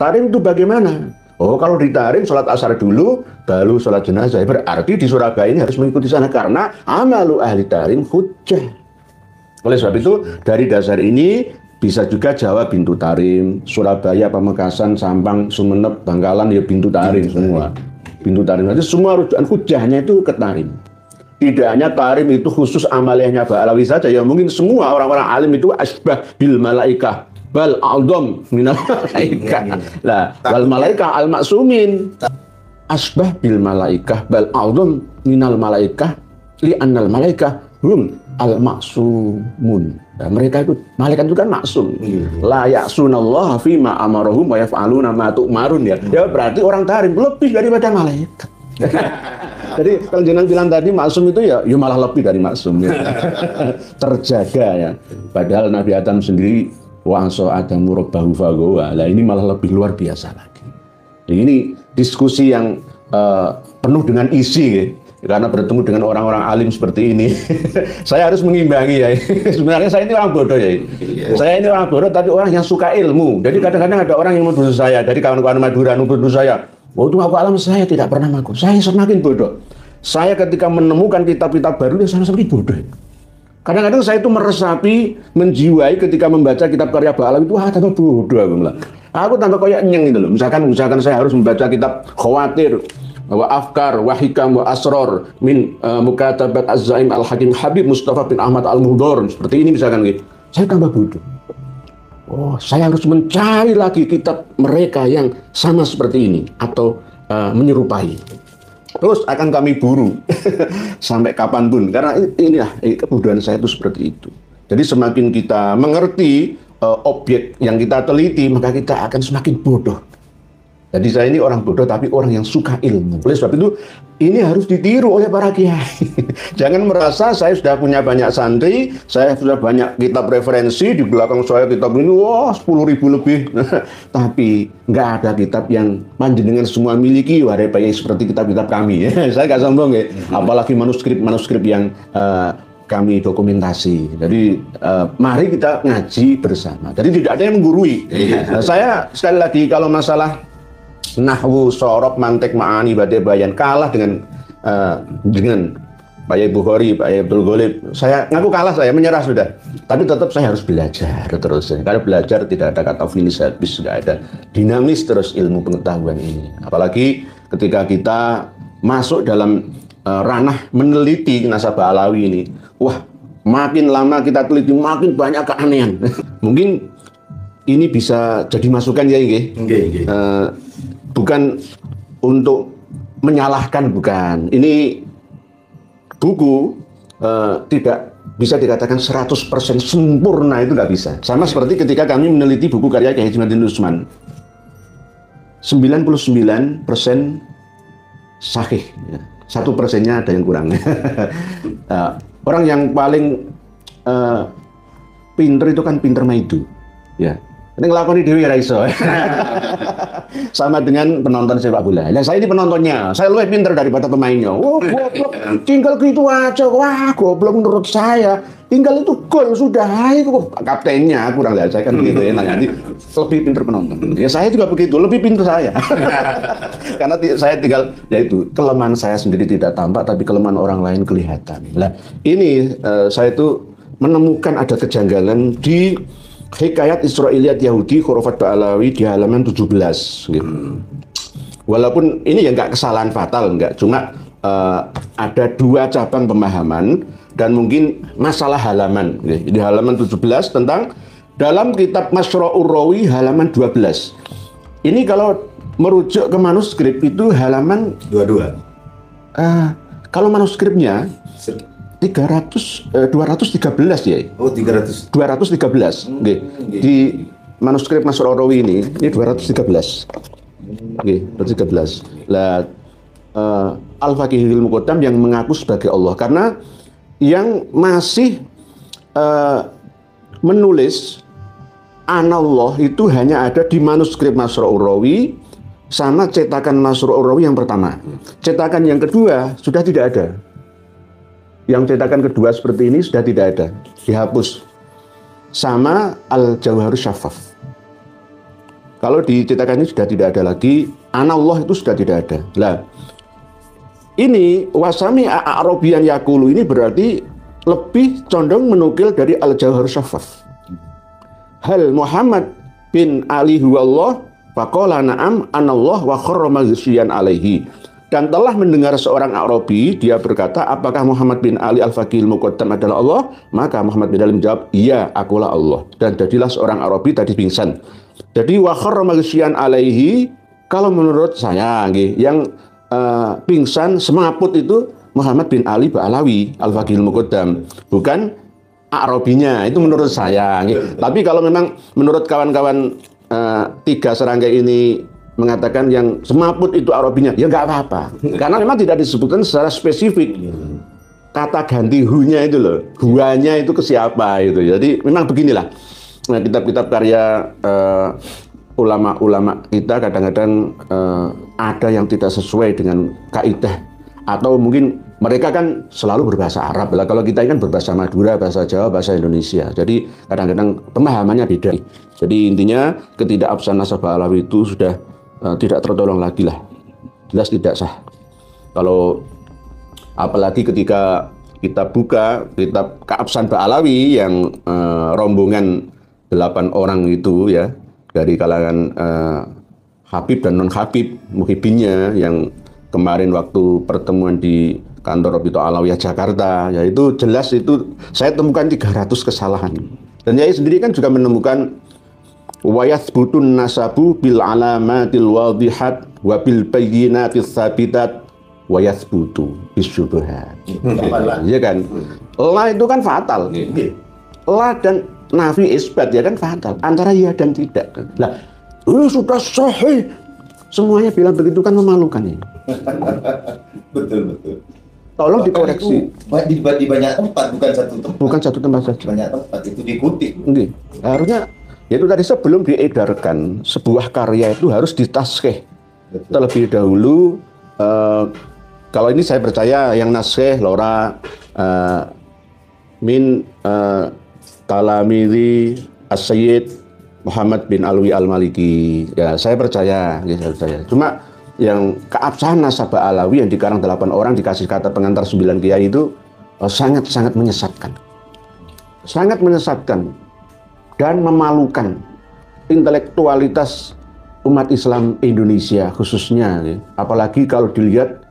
Tarim itu bagaimana? Oh kalau di tarim sholat asar dulu, baru sholat jenazah. Berarti di Surabaya ini harus mengikuti sana karena amalu ahli tarim hujjah. Oleh sebab itu dari dasar ini bisa juga Jawa bintu tarim, Surabaya, Pamekasan, Sampang, Sumeneb, Bangkalan ya bintu tarim semua. Bintu tarim. Jadi semua rujukan hujjahnya itu ke tarim. Tidak hanya tarim itu khusus amaliyahnya Ba'alawi saja, ya mungkin semua orang-orang alim itu asbah bil malaikah bal a'dham minal malaikah. Lah, wal malaikah al maksumin asbah bil malaikah bal a'dham minal malaikah li annal malaikah hum al maksumun. Nah, mereka itu malaikat itu kan maksum. La ya'sunallaha fima amarahum wa yaf'aluna ma tu'marun ya. Ya berarti orang tarim lebih daripada malaikat. Jadi kalau jenengan bilang tadi maksum itu ya malah lebih dari maksum ya. Terjaga ya. Padahal Nabi Adam sendiri wa'asa Adamu rabbahu faghawa. Lah ini malah lebih luar biasa lagi. Ini diskusi yang penuh dengan isi ya. Karena bertemu dengan orang-orang alim seperti ini, saya harus mengimbangi ya. Sebenarnya saya ini orang bodoh ya. Saya ini orang bodoh, tapi orang yang suka ilmu. Jadi kadang-kadang ada orang yang menuduh saya, dari kawan-kawan Madura menuduh saya, oh itu aku alam saya tidak pernah ngaku. Saya semakin bodoh. Saya ketika menemukan kitab-kitab baru, ya saya semakin bodoh. Kadang-kadang saya itu meresapi, menjiwai ketika membaca kitab karya Ba'alawi itu tambah bodoh aku bilang. Aku tambah kayak nyeng gitu loh. Misalkan saya harus membaca kitab Khawatir, wa afkar, wa hikam, wa asror min mukatabat az-zaim al-hakim Habib Mustafa bin Ahmad al-Muhdor seperti ini misalkan gitu. Saya tambah bodoh. oh saya harus mencari lagi kitab mereka yang sama seperti ini atau menyerupai. Terus akan kami buru sampai kapanpun, karena inilah kebodohan saya itu seperti itu. Jadi semakin kita mengerti objek yang kita teliti, maka kita akan semakin bodoh. Jadi saya ini orang bodoh tapi orang yang suka ilmu. Oleh sebab itu ini harus ditiru oleh para kiai. Jangan merasa saya sudah punya banyak santri, saya sudah banyak kitab referensi, di belakang saya kitab ini wah 10.000 lebih. Tapi nggak ada kitab yang panjenengan semua miliki, wahai bayi seperti kitab-kitab kami. Saya nggak sombong ya. Apalagi manuskrip yang kami dokumentasi. Jadi mari kita ngaji bersama. Jadi tidak ada yang menggurui. Saya sekali lagi kalau masalah nahwu, sorob, mantek, ma'ani, badai, bayan kalah dengan Pak Yai Bukhari, Pak Yai Abdul Ghalib. Saya ngaku kalah, saya menyerah sudah. Tapi tetap saya harus belajar terus. Karena belajar tidak ada kata finish habis, tidak ada dinamis terus ilmu pengetahuan ini. Apalagi ketika kita masuk dalam ranah meneliti nasabah Alawi ini. Wah, makin lama kita teliti makin banyak keanehan. Mungkin ini bisa jadi masukan ya, bukan untuk menyalahkan, bukan. Ini buku tidak bisa dikatakan 100% sempurna, itu nggak bisa. Sama seperti ketika kami meneliti buku karya Kiai Haji Madin Usman. 99% sahih. 1%-nya ada yang kurang. Orang yang paling pinter itu kan pinter maidu. Ya. Ini ngelakoni dewi ya iso. Sama dengan penonton sepak bola. Nah, saya ini penontonnya, saya lebih pinter daripada pemainnya. Wah, goblok, tinggal gitu aja. Wah, goblok menurut saya. Tinggal itu gol sudah. Itu kaptennya kurang lihat saya kan begitu ya. Nanti lebih pinter penonton. Ya saya juga begitu, lebih pinter saya. Karena saya tinggal, yaitu kelemahan saya sendiri tidak tampak, tapi kelemahan orang lain kelihatan. Nah, ini saya itu menemukan ada kejanggalan di Hikayat Israiliyat Yahudi Khurafat Ba'alawi di halaman 17 gitu. Walaupun ini ya nggak kesalahan fatal, nggak, cuma ada dua cabang pemahaman dan mungkin masalah halaman gitu. Di halaman 17 tentang dalam kitab Masra'ur Rawi halaman 12. Ini kalau merujuk ke manuskrip itu halaman 22. Kalau manuskripnya 213 ya. Oh, 300. 213. Nggih. Di manuskrip Masra'ur Rawi ini 213. Nggih, 213. Lah Al-Faqihul Muqaddam yang mengaku sebagai Allah, karena yang masih menulis anallah itu hanya ada di manuskrip Masra'ur Rawi sama cetakan Masra'ur Rawi yang pertama. Cetakan yang kedua sudah tidak ada. Yang cetakan kedua seperti ini sudah tidak ada, dihapus. Sama Al-Jawharus Syaffaf. Kalau di cetakan ini sudah tidak ada lagi, anallah itu sudah tidak ada. Lah, ini wasami A'rabiyan Yaqulu ini berarti lebih condong menukil dari Al-Jawharus Syaffaf. Hal Muhammad bin Ali huwallah faqala na'am anallah wa kharra maghsyiyan alaihi. Dan telah mendengar seorang A'rabi, dia berkata, apakah Muhammad bin Ali Al-Faqihul Muqaddam adalah Allah? Maka Muhammad bin Ali menjawab, iya, akulah Allah. Dan jadilah seorang A'rabi tadi pingsan. Jadi wa kharra maghsyiyan alaihi, kalau menurut saya yang pingsan semaput itu Muhammad bin Ali Ba'alawi Al-Faqihul Muqaddam, bukan A'rabinya. Itu menurut saya. Tapi kalau memang menurut kawan-kawan tiga serangkai ini mengatakan yang semaput itu Arabinya, ya nggak apa-apa. Karena memang tidak disebutkan secara spesifik. Kata ganti hu-nya itu loh, huanya itu ke siapa itu. Jadi memang beginilah. Nah, kitab-kitab karya ulama-ulama kita kadang-kadang ada yang tidak sesuai dengan kaidah, atau mungkin mereka kan selalu berbahasa Arab. Lah kalau kita kan berbahasa Madura, bahasa Jawa, bahasa Indonesia. Jadi kadang-kadang pemahamannya beda. Jadi intinya ketidakabsahan nasabah Alawi itu sudah tidak tertolong lagi lah, jelas tidak sah. Kalau apalagi ketika kita buka kitab Keabsahan Ba'alawi yang rombongan 8 orang itu ya, dari kalangan Habib dan non Habib muhibinnya yang kemarin waktu pertemuan di kantor Rabithah Alawiyah Jakarta, ya itu jelas itu saya temukan 300 kesalahan. Dan Yai sendiri kan juga menemukan wa yathbutun nasabu bil alamatil wadihat wa bil bayyinatis sabitat wa yathbutu bisyubhat. Iya kan? La itu kan fatal. La dan nafi isbat ya kan fatal. Antara ya dan tidak. Lah, sudah sahih. Semuanya bilang begitu kan memalukan ini. Betul. Tolong Bahkan dikoreksi. Itu di banyak tempat, bukan satu tempat. Bukan satu tempat saja. Banyak tempat itu diikuti. Nggih. Harusnya yaitu tadi sebelum diedarkan sebuah karya itu harus ditaskeh terlebih dahulu. Kalau ini saya percaya yang naskeh Lora min Talamidi As-Sayyid Muhammad bin Alwi Al-Maliki. Ya, saya percaya. Cuma yang keabsahan nasabah Alawi yang dikarang 8 orang dikasih kata pengantar 9 kiai itu sangat-sangat menyesatkan. Sangat menyesatkan dan memalukan intelektualitas umat Islam Indonesia khususnya, ya. Apalagi kalau dilihat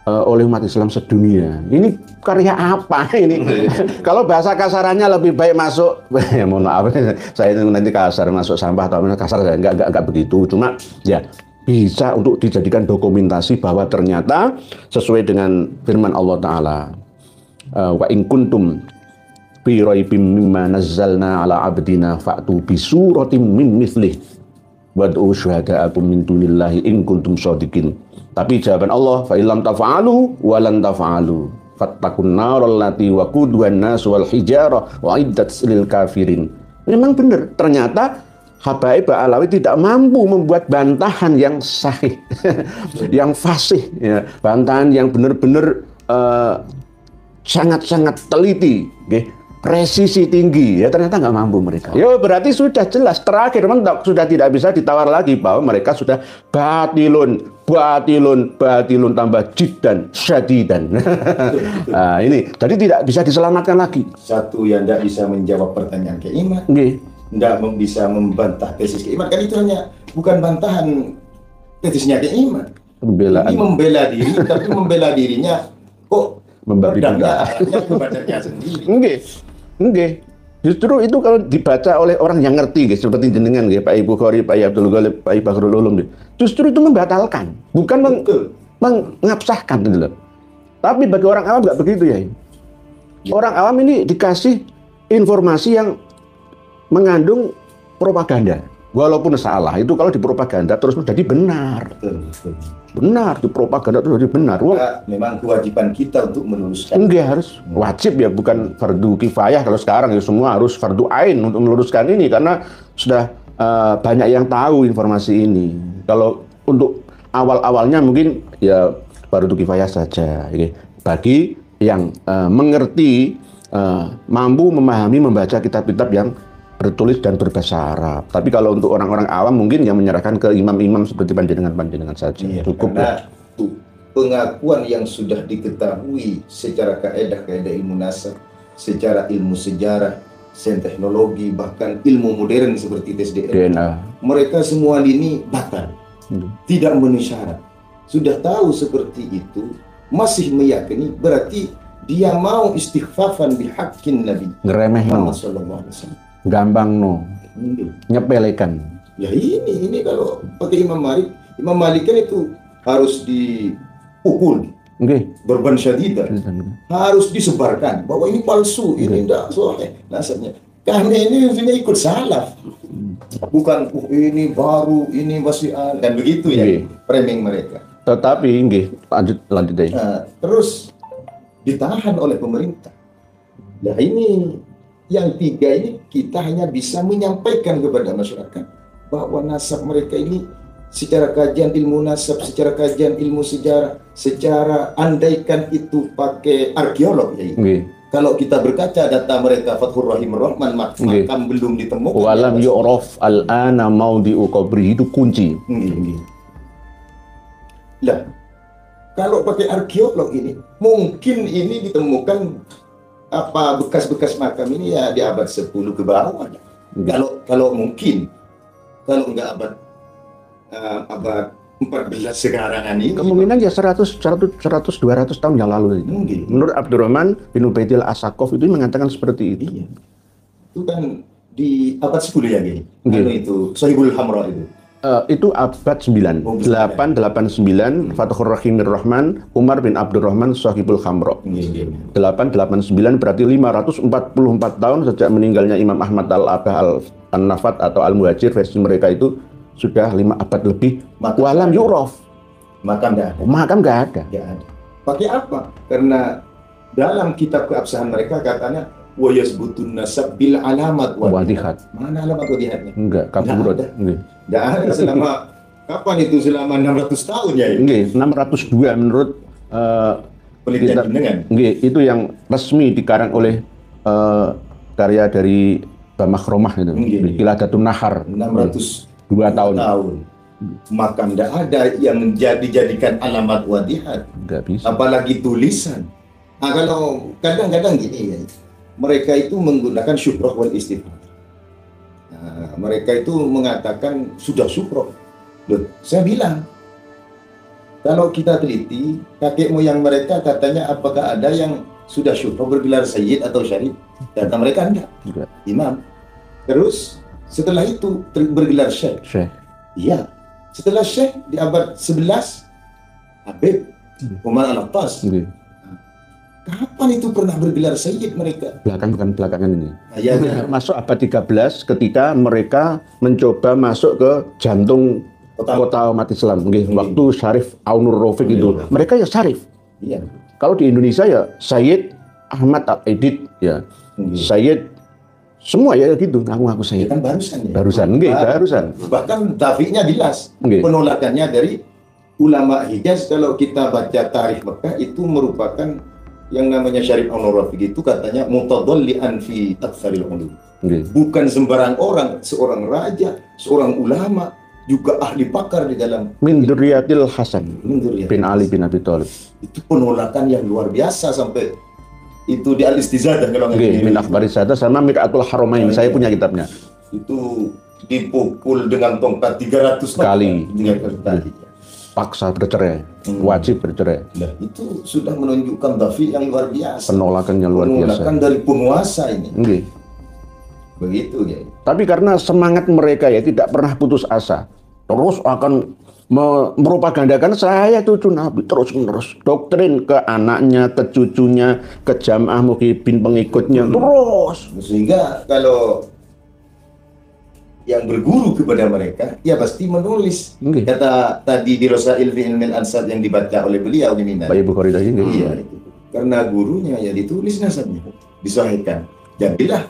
oleh umat Islam sedunia. Ini karya apa ini? Kalau bahasa kasarannya lebih baik masuk, ya mohon maaf, saya nanti kasar masuk sampah atau kasar, enggak begitu. Cuma ya bisa untuk dijadikan dokumentasi bahwa ternyata sesuai dengan firman Allah Ta'ala, wa in kuntum fi raibim mimma nazzalna ala abdina fa'tu bi suratin min mithlih wad'u syuhada'akum min dunillahi in kuntum shadiqin. Tapi jawaban Allah, fa illam taf'alu wa lan taf'alu fattaqun naral lati waquduhan nas wal hijarah wa iddat lil kafirin. Memang benar, ternyata Habaib Alawi tidak mampu membuat bantahan yang sahih, yang fasih, ya. Bantahan yang benar-benar sangat-sangat teliti, okay. Presisi tinggi, ya ternyata nggak mampu mereka. Ya berarti sudah jelas, terakhir mentok, sudah tidak bisa ditawar lagi bahwa mereka sudah batilun tambah jiddan syadidan. Nah, ini, jadi tidak bisa diselamatkan lagi. Satu yang tidak bisa menjawab pertanyaan keiman. Okay. Tidak bisa membantah tesis keiman, kan itu hanya bukan bantahan tesisnya keiman. Pembelaan. Ini membela diri, tapi membela dirinya kok membabi buta kepadanya sendiri. Enggak. Justru itu kalau dibaca oleh orang yang ngerti, guys, seperti jenengan, guys, Pak Ibu Khori, Pak Abdul Ghalib, Pak Bahrul Ulum, justru itu membatalkan, bukan mengabsahkan, gitu loh. Tapi bagi orang awam nggak begitu ya. Orang awam ini dikasih informasi yang mengandung propaganda, walaupun salah. Itu kalau dipropaganda terus menjadi benar. Benar, dipropaganda terus jadi benar. Memang kewajiban kita untuk meluruskan. Enggak, harus wajib ya, bukan fardu kifayah. Kalau sekarang ya semua harus fardu ain untuk meluruskan ini, karena sudah banyak yang tahu informasi ini. Kalau untuk awal-awalnya mungkin ya fardu kifayah saja, ya. Bagi yang mengerti, mampu memahami, membaca kitab-kitab yang bertulis dan berbahasa Arab. Tapi kalau untuk orang-orang awam mungkin yang menyerahkan ke imam-imam seperti panjenengan saja. Iya, cukup ya. Pengakuan yang sudah diketahui secara kaedah ilmu nasab, secara ilmu sejarah, sains teknologi, bahkan ilmu modern seperti tes DNA. Mereka semua ini batal. Tidak memenuhi syarat. Sudah tahu seperti itu, masih meyakini, berarti dia mau istighfafan bihaqqin Nabi Muhammad sallallahu alaihi wasallam. Gampang nyepelekan. Ya ini kalau pakai Imam Malik kan itu harus dipukul, berban syadidah, harus disebarkan bahwa ini palsu, ini tidak sahih nasabnya. Kami ini ikut salaf, bukan ini baru, ini masih dan begitu ya framing mereka. Tetapi lanjut deh. Terus ditahan oleh pemerintah. Nah ini yang tiga ini kita hanya bisa menyampaikan kepada masyarakat bahwa nasab mereka ini secara kajian ilmu nasab, secara kajian ilmu sejarah, secara andaikan itu pakai arkeolog ya. Kalau kita berkaca data mereka Fathur Rahim Rahman makam belum ditemukan. Walam yu'raf al-ana maudi'u qabri, itu kunci. Lah, kalau pakai arkeolog ini mungkin ini ditemukan apa bekas-bekas makam ini ya di abad 10 ke bawah. Kalau mungkin, kalau enggak abad 14 sekarang ini. Kemungkinan ya 100 200 tahun yang lalu. Mungkin. Menurut Abdurrahman bin Ubaidillah As-Sakaf itu mengatakan seperti itu. Iya. Itu kan di abad 10 ya gini. Nggih. Anu itu Sohibul Hamra itu. Itu abad 9, Oh, 889, Fathur Rahimir Rahman, Umar bin Abdurrahman Sohibul Khamro. Nggih. 889 berarti 544 tahun sejak meninggalnya Imam Ahmad Al-Abah Al-Nafat atau Al-Muhajir, versi mereka itu sudah 5 abad lebih. Maka- Walam yu'raf. Makam dah ada. Makam nggak ada. Nggak ada. Pakai apa? Karena dalam kitab keabsahan mereka katanya wa yazbutun nasab bil alamat Wadihat. Mana alamat wadihatnya? Enggak, Nggak kaburut. ada. Nggih. Nggak ada selama kapan itu, selama 600 tahun ya? Nggih, 602 menurut Penelitian kita- jenengan. nggih, itu yang resmi dikarang oleh karya dari Bamakromah itu. Nggih. Kiladatun Nahar. 602 2 tahun. Makam tidak ada yang dijadikan alamat wadihat, Nggak bisa. apalagi tulisan. Nah, kalau kadang-kadang gini ya, mereka itu menggunakan syukrah wal istighfar. Nah, mereka itu mengatakan sudah syukrah. Loh, saya bilang kalau kita teliti kakek moyang mereka katanya apakah ada yang sudah syukrah bergelar sayyid atau syarif? Kata mereka enggak, Enggak. imam. Terus setelah itu bergelar syekh. Syekh. Iya. Setelah Syekh di abad 11, Habib Umar Al-Attas. Nggih. Kapan itu pernah bergelar Sayyid mereka? Bukan belakangan ini. Nah, ya, ya. Masuk abad 13 ketika mereka mencoba masuk ke jantung kota umat Islam. Nggih, waktu Syarif Aunur Rafiq itu. Mereka ya Syarif. Iya. Kalau di Indonesia ya Sayyid Ahmad Al-Aidid ya. Sayyid semua ya gitu, ngaku-ngaku Ya Sayyid. kan barusan ya. Barusan, nggih, barusan. Bahkan tafi'nya jelas. Nggih. Penolakannya dari ulama Hijaz. Kalau kita baca tarikh Mekah itu merupakan yang namanya Syarif Aunur Rafiq itu katanya mutadallian fi aktsaril ulum. Nggih. Bukan sembarang orang, seorang raja, seorang ulama, juga ahli pakar di dalam Min Dzurriyyatil Hasan bin Ali bin Abi Thalib. itu penolakan yang luar biasa sampai itu di Al-Istizadah kalau nggak Nggih, salah. min akhbaris sada sama Mir'atul Haramain. Saya punya kitabnya. Itu dipukul dengan tongkat 300 Kali. 300 kali. Paksa bercerai, wajib bercerai. Nah, itu sudah menunjukkan dafi yang luar biasa. Penolakannya luar biasa. Penolakan dari penguasa ini. Nggih. Begitu ya. Tapi karena semangat mereka ya tidak pernah putus asa, terus akan meropagandakan saya cucu Nabi terus-menerus. Doktrin ke anaknya, ke cucunya, ke jamaah muhibin pengikutnya terus. Sehingga kalau yang berguru kepada mereka, ya pasti menulis. Nggih. Kata tadi di Rosail fi Ilmil Ansab yang dibaca oleh beliau di Mina. Bayi Bukhari tadi nggih. Iya, itu. Karena gurunya ya ditulis nasabnya, disahihkan. Jadilah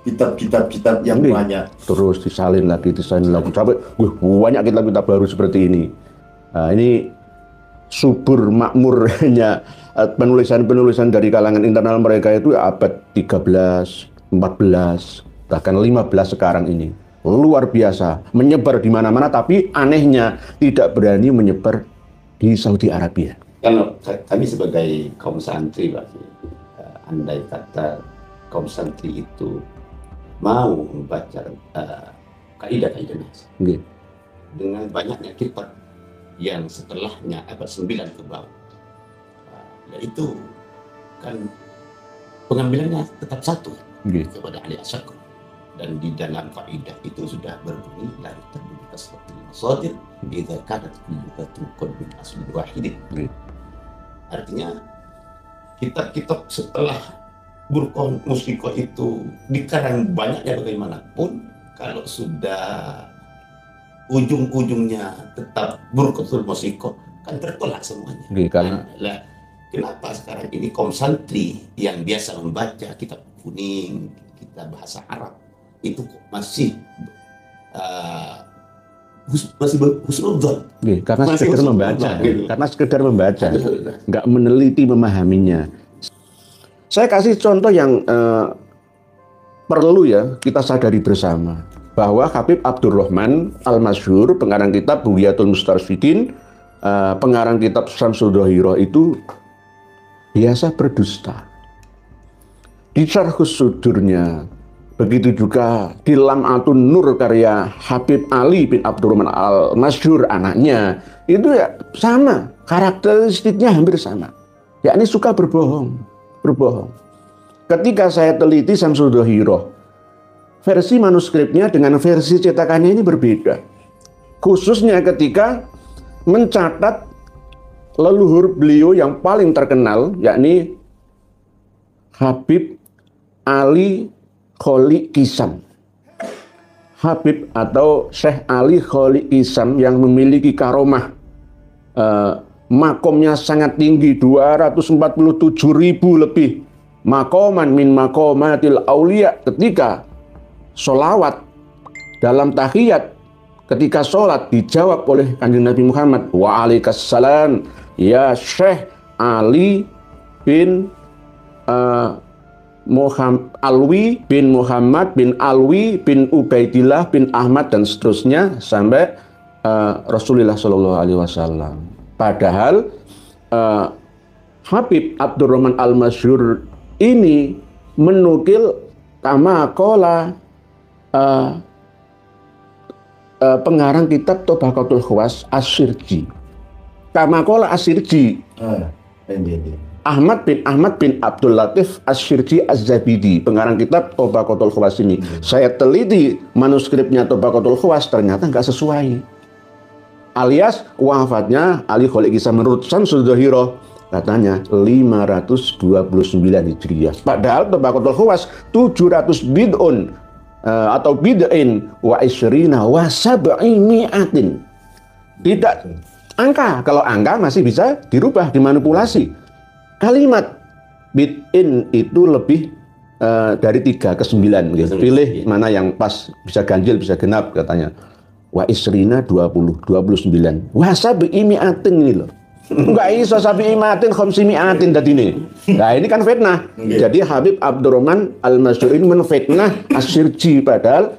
kitab-kitab yang Nggih. banyak. Terus disalin lagi sampai banyak kitab-kitab baru seperti ini. Nah, ini subur makmurnya penulisan-penulisan dari kalangan internal mereka itu abad 13, 14, bahkan 15 sekarang ini. Luar biasa, menyebar di mana-mana, tapi anehnya tidak berani menyebar di Saudi Arabia. Kalau kami sebagai kaum santri, Pak, andai kata kaum santri itu mau membaca kaidah-kaidah nas Nggih. dengan banyaknya kitab yang setelahnya abad 9 ke bawah, ya itu kan pengambilannya tetap satu Nggih. kepada ahli asyakum. Dan di dalam kaidah itu sudah berbunyi la tabidu kasratul masadir idza kanat kulluhatun qad min aslin wahidin. Nggih. Artinya kitab-kitab setelah Burqan Musyriqah itu dikarang banyaknya bagaimanapun, kalau sudah ujung-ujungnya tetap Burqatul Musyriqah kan tertolak semuanya. Nggih, karena Lah, kenapa sekarang ini kaum santri yang biasa membaca kitab kuning, kitab bahasa Arab itu kok masih husnudzon? nggih, karena Masih sekedar usul membaca, ulama, gitu. karena sekedar membaca, nggak meneliti memahaminya. Saya kasih contoh yang perlu ya kita sadari bersama, bahwa Habib Abdurrahman Al-Masyhur, pengarang kitab Bughiyatul Mustarsyidin, pengarang kitab Syamsul Dhahirah itu biasa berdusta. Di Syarhus Sudurnya, begitu juga di Lam'atun Nur karya Habib Ali bin Abdurrahman Al-Masyhur, anaknya, itu ya sama, karakteristiknya hampir sama, yakni suka berbohong. Ketika saya teliti Syamsul Dhahirah, versi manuskripnya dengan versi cetakannya ini berbeda. Khususnya ketika mencatat leluhur beliau yang paling terkenal, yakni Habib Ali Kholi Kisam. Habib atau Syekh Ali Kholi Kisam yang memiliki karomah, makomnya sangat tinggi, 247.000 lebih makoman min makomatil aulia. Ketika sholawat dalam tahiyat, ketika sholat dijawab oleh Kanjeng Nabi Muhammad, waalaikumsalam ya Syekh Ali bin Alwi bin Muhammad bin Alwi bin Ubaidillah bin Ahmad, dan seterusnya sampai Rasulullah Shallallahu Alaihi Wasallam. Padahal Habib Abdurrahman Al-Masyhur ini menukil kama qala pengarang kitab Tabaqatul Khawas As-Sirji. Kama qala As-Sirji. Ahmad bin Abdul Latif As-Sirji Az-Zabidi, pengarang kitab Tabaqatul Khawas ini. Saya teliti manuskripnya Tabaqatul Khawas, ternyata nggak sesuai. Alias wafatnya Ali Kholi Kisam menurut Syamsul Dhahirah katanya 529 Hijriah. Padahal Tabaqatul Khawas 700 bid'un atau bid'in wa isrina wa sab'i mi'atin. Tidak angka, kalau angka masih bisa dirubah, dimanipulasi. Kalimat bid'in itu lebih dari 3 ke 9 gitu. Pilih mana yang pas, bisa ganjil, bisa genap katanya. Wa isrina 29. Wa sab'i mi'atin ini loh. Enggak iso sab'i mi'atin khamsi mi'atin tadi ini. Nah, ini kan fitnah. Jadi Habib Abdurrahman Al-Masyhur ini menfitnah As-Sirji, padahal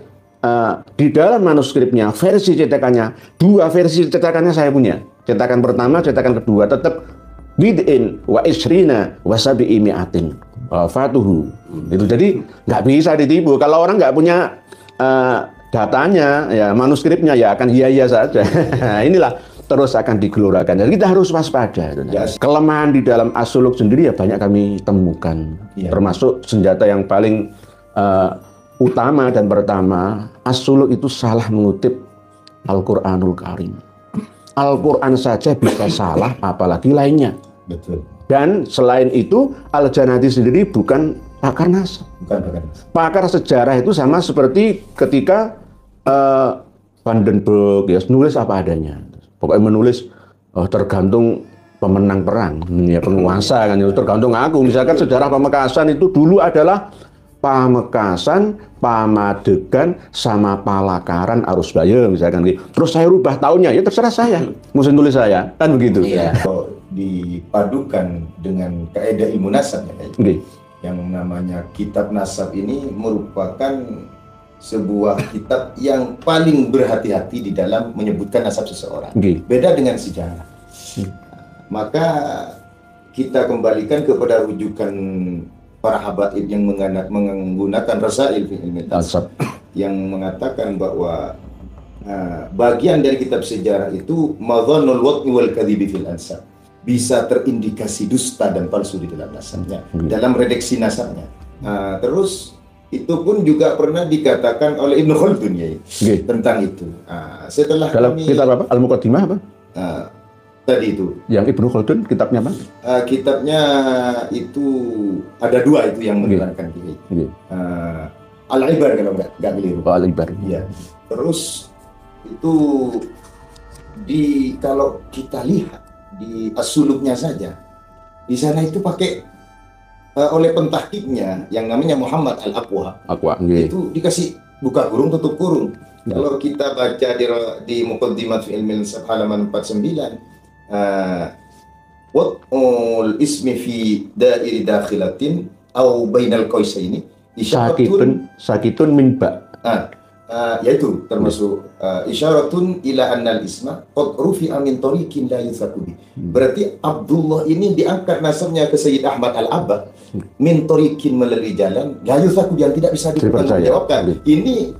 di dalam manuskripnya, versi cetakannya, 2 versi cetakannya saya punya. Cetakan pertama, cetakan kedua tetap bid'in wa isrina wa sab'i mi'atin fatuhu. Itu jadi nggak bisa ditipu. Kalau orang nggak punya datanya, ya manuskripnya, ya akan iya-iya saja. Inilah terus akan digelorakan. Jadi kita harus waspada. Yes. Kelemahan di dalam As-Suluk sendiri ya banyak kami temukan. Termasuk senjata yang paling utama dan pertama, As-Suluk itu salah mengutip Al-Qur'anul Karim. Al-Quran saja bisa salah, apalagi lainnya. Betul. Dan selain itu, Al-Janadi sendiri bukan pakar nasab. Pakar sejarah itu sama seperti ketika Vandenberg ya, nulis apa adanya. Pokoknya menulis tergantung pemenang perang, ya, penguasa kan, itu tergantung aku. Misalkan sejarah Pamekasan itu dulu adalah Pamekasan, Pamadegan, sama Palakaran, Arusbaya misalkan gitu. Terus saya rubah tahunnya, ya terserah saya, musim tulis saya, kan begitu. Kalau dipadukan dengan kaidah ilmu nasab ya, yang namanya kitab nasab ini merupakan sebuah kitab yang paling berhati-hati di dalam menyebutkan nasab seseorang. Beda dengan sejarah. Maka kita kembalikan kepada rujukan para habaib yang menggunakan rasail fi ilmi nasab yang mengatakan bahwa bagian dari kitab sejarah itu madhannul wad'i wal kadhibi fil ansab, bisa terindikasi dusta dan palsu di dalam nasabnya, dalam redaksi nasabnya. Terus itu pun juga pernah dikatakan oleh Ibnu Khaldun ya, tentang itu. Setelah dalam kitab apa? Al-Muqaddimah apa? Tadi itu. Yang Ibnu Khaldun kitabnya apa? Kitabnya itu ada 2 itu yang menerangkan ini. Al-Ibar kalau nggak keliru. Al-Ibar. Iya. Terus itu kalau kita lihat di As-Suluknya saja, di sana itu pakai oleh pentahkiknya yang namanya Muhammad Al-Aqwa. Itu dikasih buka kurung tutup kurung. Kalau kita baca di Muqaddimat fi Ilmi Nasab halaman 49, wad'ul ismi fi dairi dakhilatin au bainal qausaini sakitun min ba. Yaitu termasuk isyaratun ila annal isma qad rufi'a min tariqin la yusaku bi. Berarti Abdullah ini diangkat nasabnya ke Sayyid Ahmad Al-Abbad min tariqin, melalui jalan la yusaku, yang tidak bisa dipertanggungjawabkan. Ini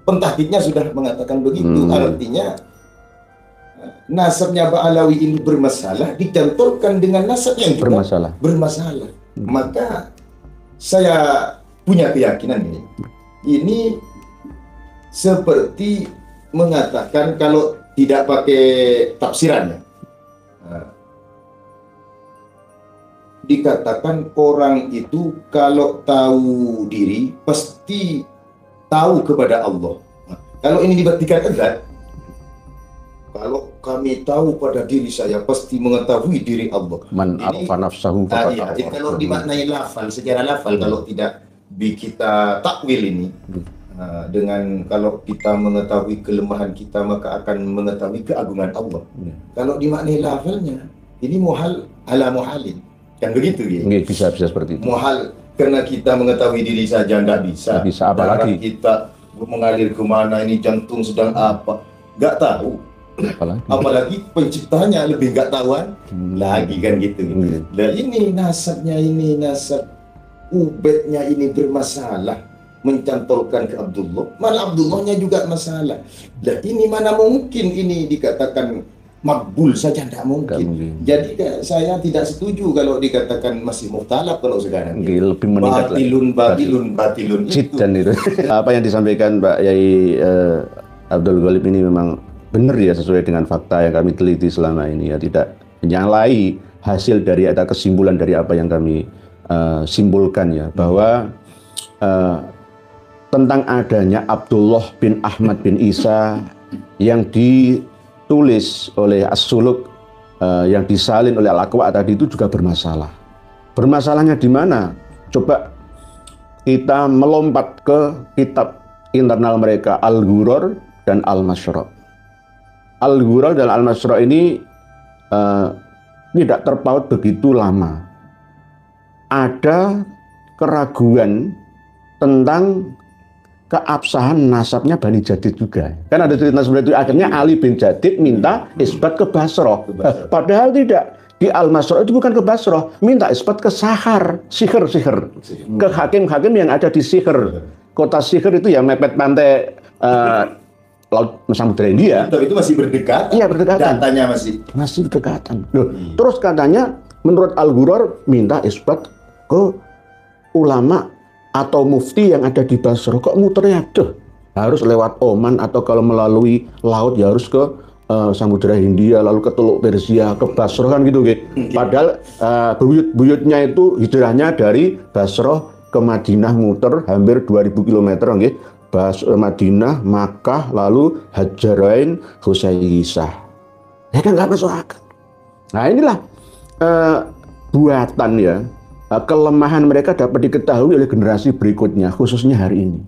pentahkiknya sudah mengatakan begitu. Artinya nasabnya Ba'alawi ini bermasalah, dicantolkan dengan nasab yang bermasalah. Maka saya punya keyakinan ini, ini seperti mengatakan kalau tidak pakai tafsirannya. Dikatakan orang itu kalau tahu diri pasti tahu kepada Allah. Kalau ini dibagikan erat, kalau kami tahu pada diri saya pasti mengetahui diri Allah. Man arfa nafsahu faqad iya, arfa. kalau dimaknai lafal secara lafal, kalau tidak kita takwil ini dengan kalau kita mengetahui kelemahan kita maka akan mengetahui keagungan Allah. Kalau dimaknai lafalnya ini muhal ala muhalin. Kan begitu ya? Bisa seperti itu. Muhal karena kita mengetahui diri saja tidak bisa. Bisa apa lagi? Kita mengalir kemana, ini jantung sedang apa, nggak tahu. Apalagi penciptanya lebih nggak tahuan lagi kan gitu. Nah ini nasabnya, ini nasab Ubaidnya ini bermasalah, mencantolkan ke Abdullah, malah Abdullahnya juga masalah. Nah ini mana mungkin ini dikatakan makbul saja, tidak mungkin. Jadi saya tidak setuju kalau dikatakan masih muhtalaf kalau sekarang. Lebih meningkat batilun dan itu. Apa yang disampaikan Pak Yai Abdul Ghalib ini memang benar ya, sesuai dengan fakta yang kami teliti selama ini ya, tidak menyalahi hasil dari ada kesimpulan dari apa yang kami simpulkan ya, bahwa tentang adanya Abdullah bin Ahmad bin Isa yang ditulis oleh As-Suluk, yang disalin oleh Al-Aqwa tadi, itu juga bermasalah. Bermasalahnya di mana? Coba kita melompat ke kitab internal mereka, Al-Ghuror dan Al-Masyra'. Al-Ghuror dan Al-Masyra' ini tidak terpaut begitu lama. Ada keraguan tentang keabsahan nasabnya Bani Jadid juga. Kan ada cerita seperti itu. Akhirnya Ali bin Jadid minta isbat ke Basrah. Padahal tidak. Di Al-Masyra' itu bukan ke Basrah. Minta isbat ke Sahar. Sihir. Ke hakim-hakim yang ada di Sihir. Kota Sihir itu yang mepet pantai Laut Samudra India. Itu masih berdekatan. Iya, berdekatan. Datanya masih berdekatan. Loh, terus katanya menurut Al-Ghuror minta isbat ke ulama atau mufti yang ada di Basrah. Kok muternya harus lewat Oman, atau kalau melalui laut ya harus ke Samudra Hindia, lalu ke Teluk Persia, ke Basrah kan gitu. Padahal buyut-buyutnya itu hijrahnya dari Basrah ke Madinah muter hampir 2000 km nggih. Madinah, Makkah, lalu Hajarain, Husayyisah. Ya kan nggak masuk akal. Nah inilah buatan ya, kelemahan mereka dapat diketahui oleh generasi berikutnya, khususnya hari ini.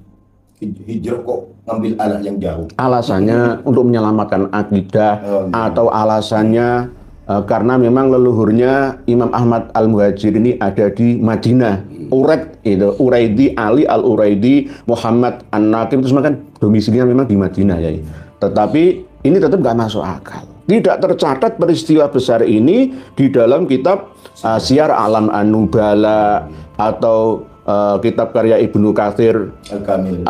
Hijrah kok ngambil arah yang jauh. Alasannya untuk menyelamatkan akidah, atau alasannya karena memang leluhurnya Imam Ahmad Al-Muhajir ini ada di Madinah. Uraidi, Ali Al-Uraidi, Muhammad An-Naqib itu semua kan domisilinya memang di Madinah ya. Tetapi ini tetap nggak masuk akal. Tidak tercatat peristiwa besar ini di dalam kitab Syiar A'lam An-Nubala atau kitab karya Ibnu Katsir Al-Kamil.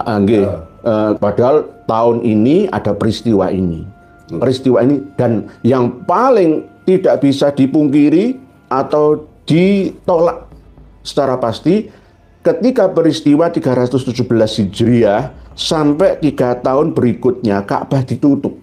Padahal tahun ini ada peristiwa ini. Peristiwa ini, dan yang paling tidak bisa dipungkiri atau ditolak secara pasti, ketika peristiwa 317 Hijriah sampai 3 tahun berikutnya Ka'bah ditutup.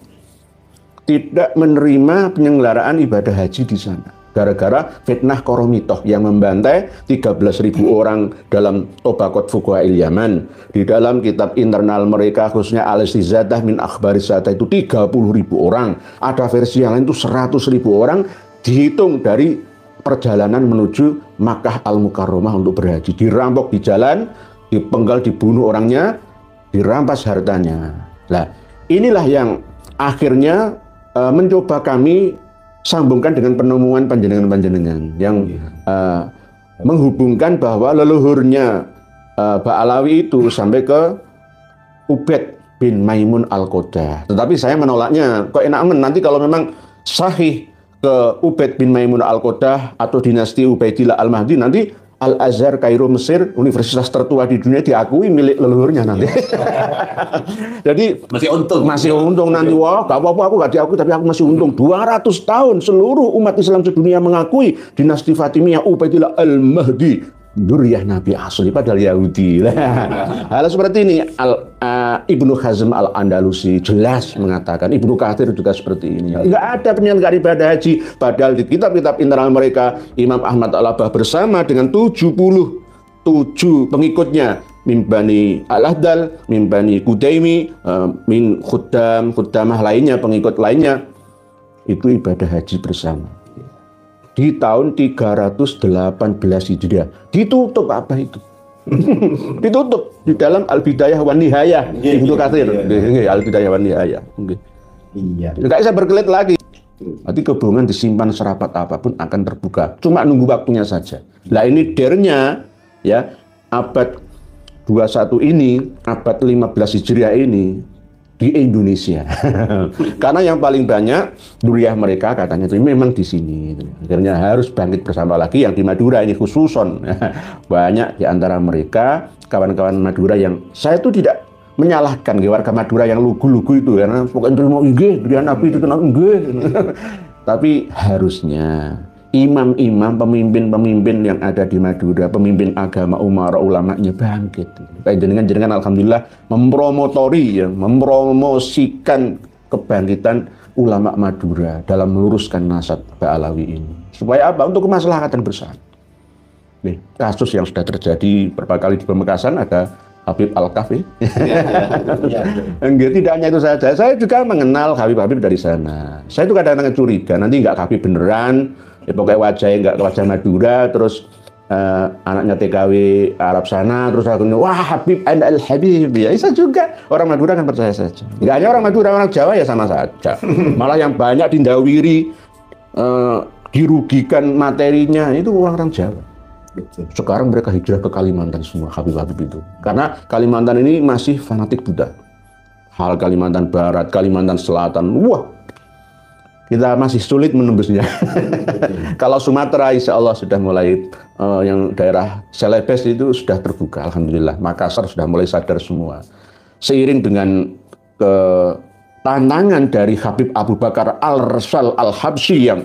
Tidak menerima penyelenggaraan ibadah haji di sana. Gara-gara fitnah Koromitoh yang membantai 13.000 orang dalam Tobaqat Fuqaha'il Yaman. Di dalam kitab internal mereka, khususnya Al-Istizadah min Akhbaris Sadah, itu 30.000 orang. Ada versi yang lain itu 100.000 orang, dihitung dari perjalanan menuju Makkah Al-Mukarramah untuk berhaji. Dirampok di jalan, dipenggal, dibunuh orangnya, dirampas hartanya. Nah, inilah yang akhirnya mencoba kami sambungkan dengan penemuan panjenengan-panjenengan yang menghubungkan bahwa leluhurnya Ba'alawi itu sampai ke Ubaid bin Maimun Al-Qodah. Tetapi saya menolaknya. Kok enak nanti kalau memang sahih ke Ubaid bin Maimun Al-Qodah atau dinasti Ubaidillah Al-Mahdi, nanti Al-Azhar Kairo Mesir, universitas tertua di dunia, diakui milik leluhurnya nanti. Jadi masih untung nanti. Wah, gak apa-apa, aku gak diakui, tapi aku masih untung. 200 tahun seluruh umat Islam sedunia mengakui dinasti Fatimiyah Ubaidillah Al-Mahdi Duriyah Nabi asli padahal Yahudi. Hal seperti ini Ibnu Hazm Al-Andalusi jelas mengatakan, Ibnu Katsir juga seperti ini. Enggak ada penyelenggaraan ibadah haji, padahal di kitab-kitab internal mereka Imam Ahmad Al-Abbah bersama dengan 77 pengikutnya, min Bani Al-Ahdal, min Bani Kudaimi, min Khuddamah lainnya, pengikut lainnya, itu ibadah haji bersama. Di tahun 318 Hijriah. Ditutup apa itu? Ditutup di dalam Al-Bidayah wan Nihayah Ibnu Katsir. Al-Bidayah wan Nihayah. Iya. Enggak bisa berkelit lagi. Nanti kebohongan disimpan serapat apapun akan terbuka. Cuma nunggu waktunya saja. Lah ini dernya ya abad 21 ini, abad 15 Hijriah ini di Indonesia. Karena yang paling banyak duriyah mereka katanya itu memang di sini. Akhirnya harus bangkit bersama lagi yang di Madura ini khususon. Banyak di antara mereka kawan-kawan Madura yang saya itu tidak menyalahkan warga Madura yang lugu-lugu itu karena pokoknya mau nggih duriyah Nabi itu kenal nggih. Tapi harusnya imam-imam, pemimpin-pemimpin yang ada di Madura, pemimpin agama, umara, ulamanya bangkit. Kayak jenengan alhamdulillah mempromotori, ya, mempromosikan kebangkitan ulama Madura dalam meluruskan nasab Ba'alawi ini. Supaya apa? Untuk kemaslahatan bersama. Nih, kasus yang sudah terjadi beberapa kali di Pamekasan ada Habib Al-Kafi. Enggak, tidak hanya itu saja. Saya juga mengenal Habib-Habib dari sana. Saya itu kadang-kadang curiga, nanti enggak Habib beneran, ya pokoknya wajahnya enggak wajah Madura, terus anaknya TKW Arab sana, terus aku wah Habib Anda Al-Habib, ya bisa juga. Orang Madura kan percaya saja. Enggak hanya orang Madura, orang Jawa ya sama saja. Malah yang banyak dindawiri, dirugikan materinya itu orang-orang Jawa. Sekarang mereka hijrah ke Kalimantan semua, Habib-Habib itu. Karena Kalimantan ini masih fanatik Buddha. Hal Kalimantan Barat, Kalimantan Selatan, wah, kita masih sulit menembusnya. Kalau Sumatera insya Allah sudah mulai, yang daerah Celebes itu sudah terbuka, alhamdulillah. Makassar sudah mulai sadar semua. Seiring dengan tantangan dari Habib Abu Bakar Al-Rasal Al-Habsyi yang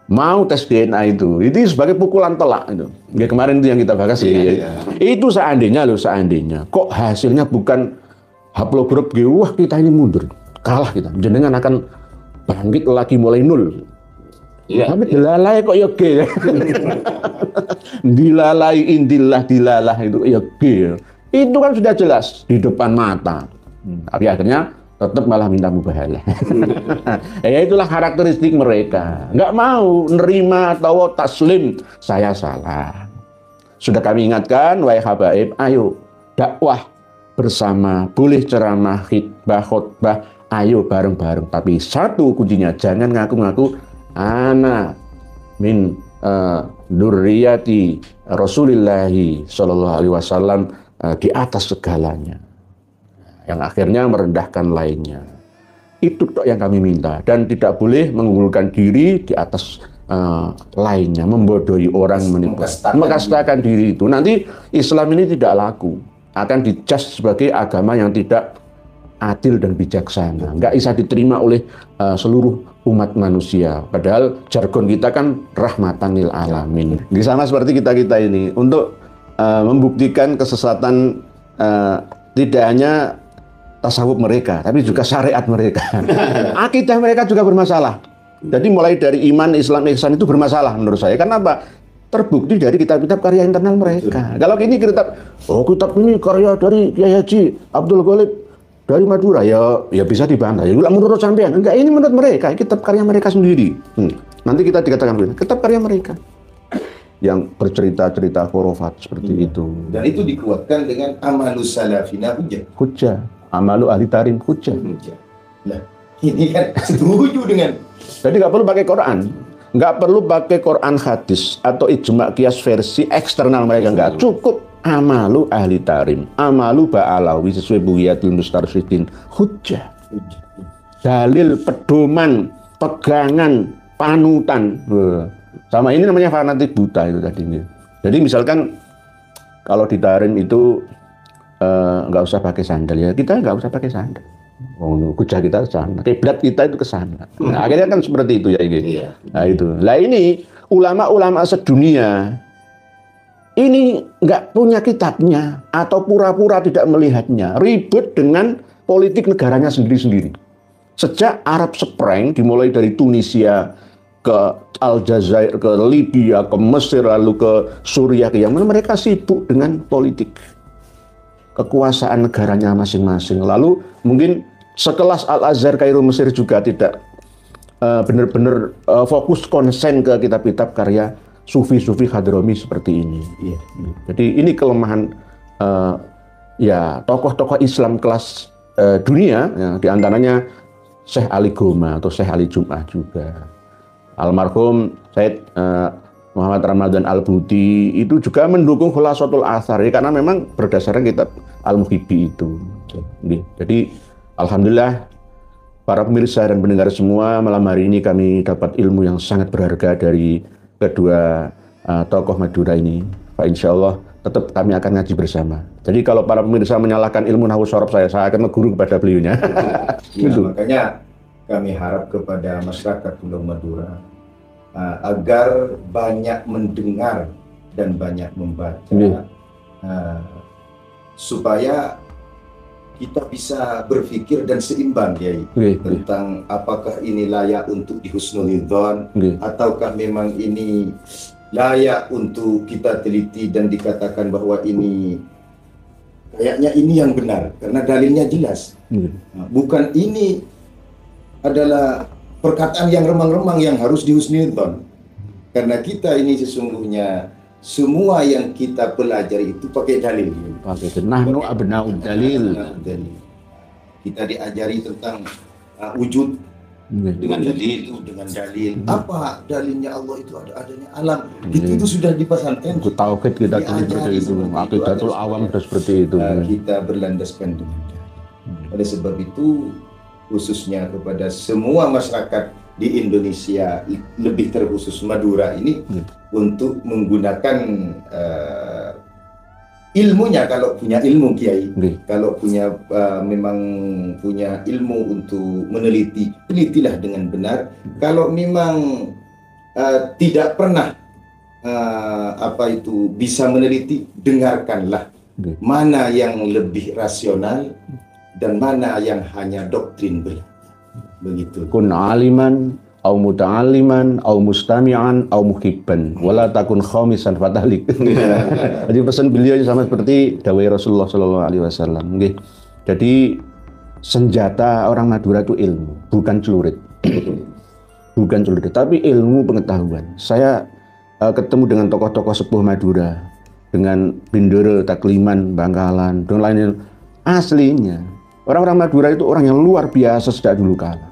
mau tes DNA itu sebagai pukulan telak itu. Ya, kemarin itu yang kita bahas Itu seandainya kok hasilnya bukan haplogrup wah kita ini mundur, kalah kita. Jenengan akan bangkit lagi mulai nol. Tapi dilalai kok ya G. Dilalai indillah dilalah itu ya G. Itu kan sudah jelas di depan mata. Tapi akhirnya tetap malah minta mubahalah. Ya itulah karakteristik mereka. Nggak mau nerima atau taslim. Saya salah. Sudah kami ingatkan, wahai habaib, ayo dakwah bersama. Boleh ceramah, khutbah, ayo bareng-bareng. Tapi satu kuncinya, jangan ngaku-ngaku ana min durriyati Rasulillahi Shallallahu Alaihi Wasallam, di atas segalanya. Yang akhirnya merendahkan lainnya. Itu yang kami minta. Dan tidak boleh mengunggulkan diri di atas lainnya, membodohi orang, mengkastakan diri itu. Nanti Islam ini tidak laku, akan dijudge sebagai agama yang tidak adil dan bijaksana, nggak bisa diterima oleh seluruh umat manusia. Padahal jargon kita kan rahmatan lil alamin. Di sama seperti kita ini untuk membuktikan kesesatan tidak hanya tasawuf mereka, tapi juga syariat mereka. Akidah mereka juga bermasalah. Jadi mulai dari iman, Islam, ihsan itu bermasalah menurut saya. Kenapa? Terbukti dari kitab-kitab karya internal mereka. Kalau ini kitab ini karya dari Kiai Haji Abdul Ghalib dari Madura, ya bisa dibantah. Ya menurut sampean, enggak, ini menurut mereka, kitab karya mereka sendiri. Nanti kita dikatakan kitab karya mereka yang bercerita-cerita khurafat seperti itu. Dan itu dikuatkan dengan amalus salafina hujjah. Amalu ahli tarim hujjah. Nah, ini kan setuju dengan. Jadi nggak perlu pakai Quran, nggak perlu pakai Quran hadis atau ijma kias versi eksternal mereka, nggak cukup. Amalu ahli tarim, amalu ba'alawi sesuai Bughyatul Mustarsyidin hujjah. Dalil, pedoman, pegangan, panutan. Sama ini namanya fanatik buta itu tadi. Jadi misalkan kalau di tarim itu nggak usah pakai sandal, ya kita nggak usah pakai sandal. Hujjah kita ke sana, kiblat kita itu ke sana. Nah, akhirnya kan seperti itu ya ini. Nah itu. Lah ini ulama-ulama sedunia ini nggak punya kitabnya atau pura-pura tidak melihatnya, ribut dengan politik negaranya sendiri-sendiri. Sejak Arab Spring dimulai dari Tunisia ke Aljazair, ke Libya, ke Mesir, lalu ke Suriah, ke Yaman, mereka sibuk dengan politik kekuasaan negaranya masing-masing. Lalu mungkin sekelas Al-Azhar Kairo Mesir juga tidak benar-benar fokus konsen ke kitab-kitab karya sufi-sufi Hadrami seperti ini. Iya. Jadi ini kelemahan ya tokoh-tokoh Islam kelas dunia, ya, diantaranya Syekh Ali Goma atau Syekh Ali Jum'ah juga. Almarhum Said Muhammad Ramadan Al-Buti itu juga mendukung Khulasatul Athar, ya, karena memang berdasarkan kitab Al-Muhibbi itu. Jadi alhamdulillah para pemirsa dan pendengar semua, malam hari ini kami dapat ilmu yang sangat berharga dari kedua tokoh Madura ini. Pak, insya Allah tetap kami akan ngaji bersama. Jadi kalau para pemirsa menyalahkan ilmu nahwu sorof saya akan mengguru kepada beliaunya. Ya, makanya kami harap kepada masyarakat Pulau Madura agar banyak mendengar dan banyak membaca, supaya kita bisa berpikir dan seimbang, Kiai, tentang apakah ini layak untuk dihusnulidzon, ataukah memang ini layak untuk kita teliti dan dikatakan bahwa ini kayaknya ini yang benar karena dalilnya jelas. Bukan ini adalah perkataan yang remang-remang yang harus dihusnulidzon, karena kita ini sesungguhnya semua yang kita pelajari itu pakai dalil. Nahnu abna'ud dalil. Kita diajari tentang wujud dengan dalil, Apa dalilnya Allah itu adanya alam. Itu sudah dipasangkan. Itu tauhid kita seperti itu. Aqidatul awam sudah seperti itu. Kita berlandaskan dengan dalil. Oleh sebab itu, khususnya kepada semua masyarakat di Indonesia, lebih terkhusus Madura ini, untuk menggunakan ilmunya, kalau punya ilmu, Kiai, kalau punya memang punya ilmu untuk meneliti, telitilah dengan benar. Kalau memang tidak pernah bisa meneliti, dengarkanlah mana yang lebih rasional dan mana yang hanya doktrin belaka. Begitu. Kun aliman au muta'alliman au mustami'an au muhibban wala takun khamisan fatahlik. Jadi pesan beliau sama seperti dawai Rasulullah sallallahu alaihi wasallam. Jadi senjata orang Madura itu ilmu, bukan celurit. Bukan celurit, tapi ilmu pengetahuan. Saya ketemu dengan tokoh-tokoh sepuh Madura, dengan Bindoro, Takliman, Bangkalan, dan lainnya. Aslinya orang-orang Madura itu orang yang luar biasa sejak dulu kala.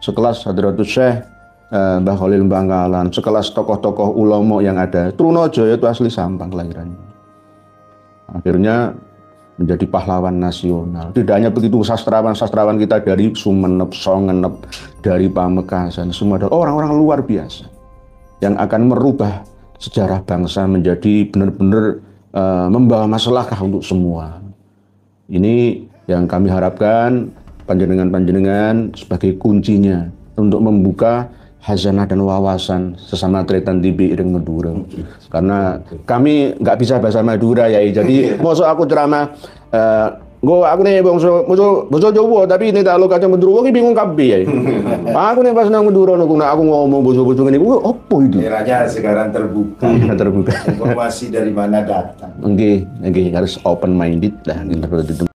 Sekelas Hadratus Syekh Mbah Khalil Bangkalan, sekelas tokoh-tokoh ulama yang ada. Trunojoyo itu asli Sampang kelahirannya. Akhirnya menjadi pahlawan nasional. Tidak hanya begitu, sastrawan-sastrawan kita dari Sumenep, Songenep, dari Pamekasan, semua adalah orang-orang luar biasa yang akan merubah sejarah bangsa menjadi benar-benar membawa maslahah untuk semua. Ini yang kami harapkan panjenengan-panjenengan sebagai kuncinya untuk membuka hazanah dan wawasan sesama tretan tibi ireng Madura. Karena kami nggak bisa bahasa Madura ya, jadi mosok aku ceramah aku nih bangsa Jawa tapi ini tak lo kaca Madura, aku bingung kabeh ya. Aku nih pas nang Madura aku ngomong basa-basa ngene iku opo itu? Eranya sekarang terbuka. Terbuka. Informasi dari mana datang? Nggih, harus open minded lah gitu.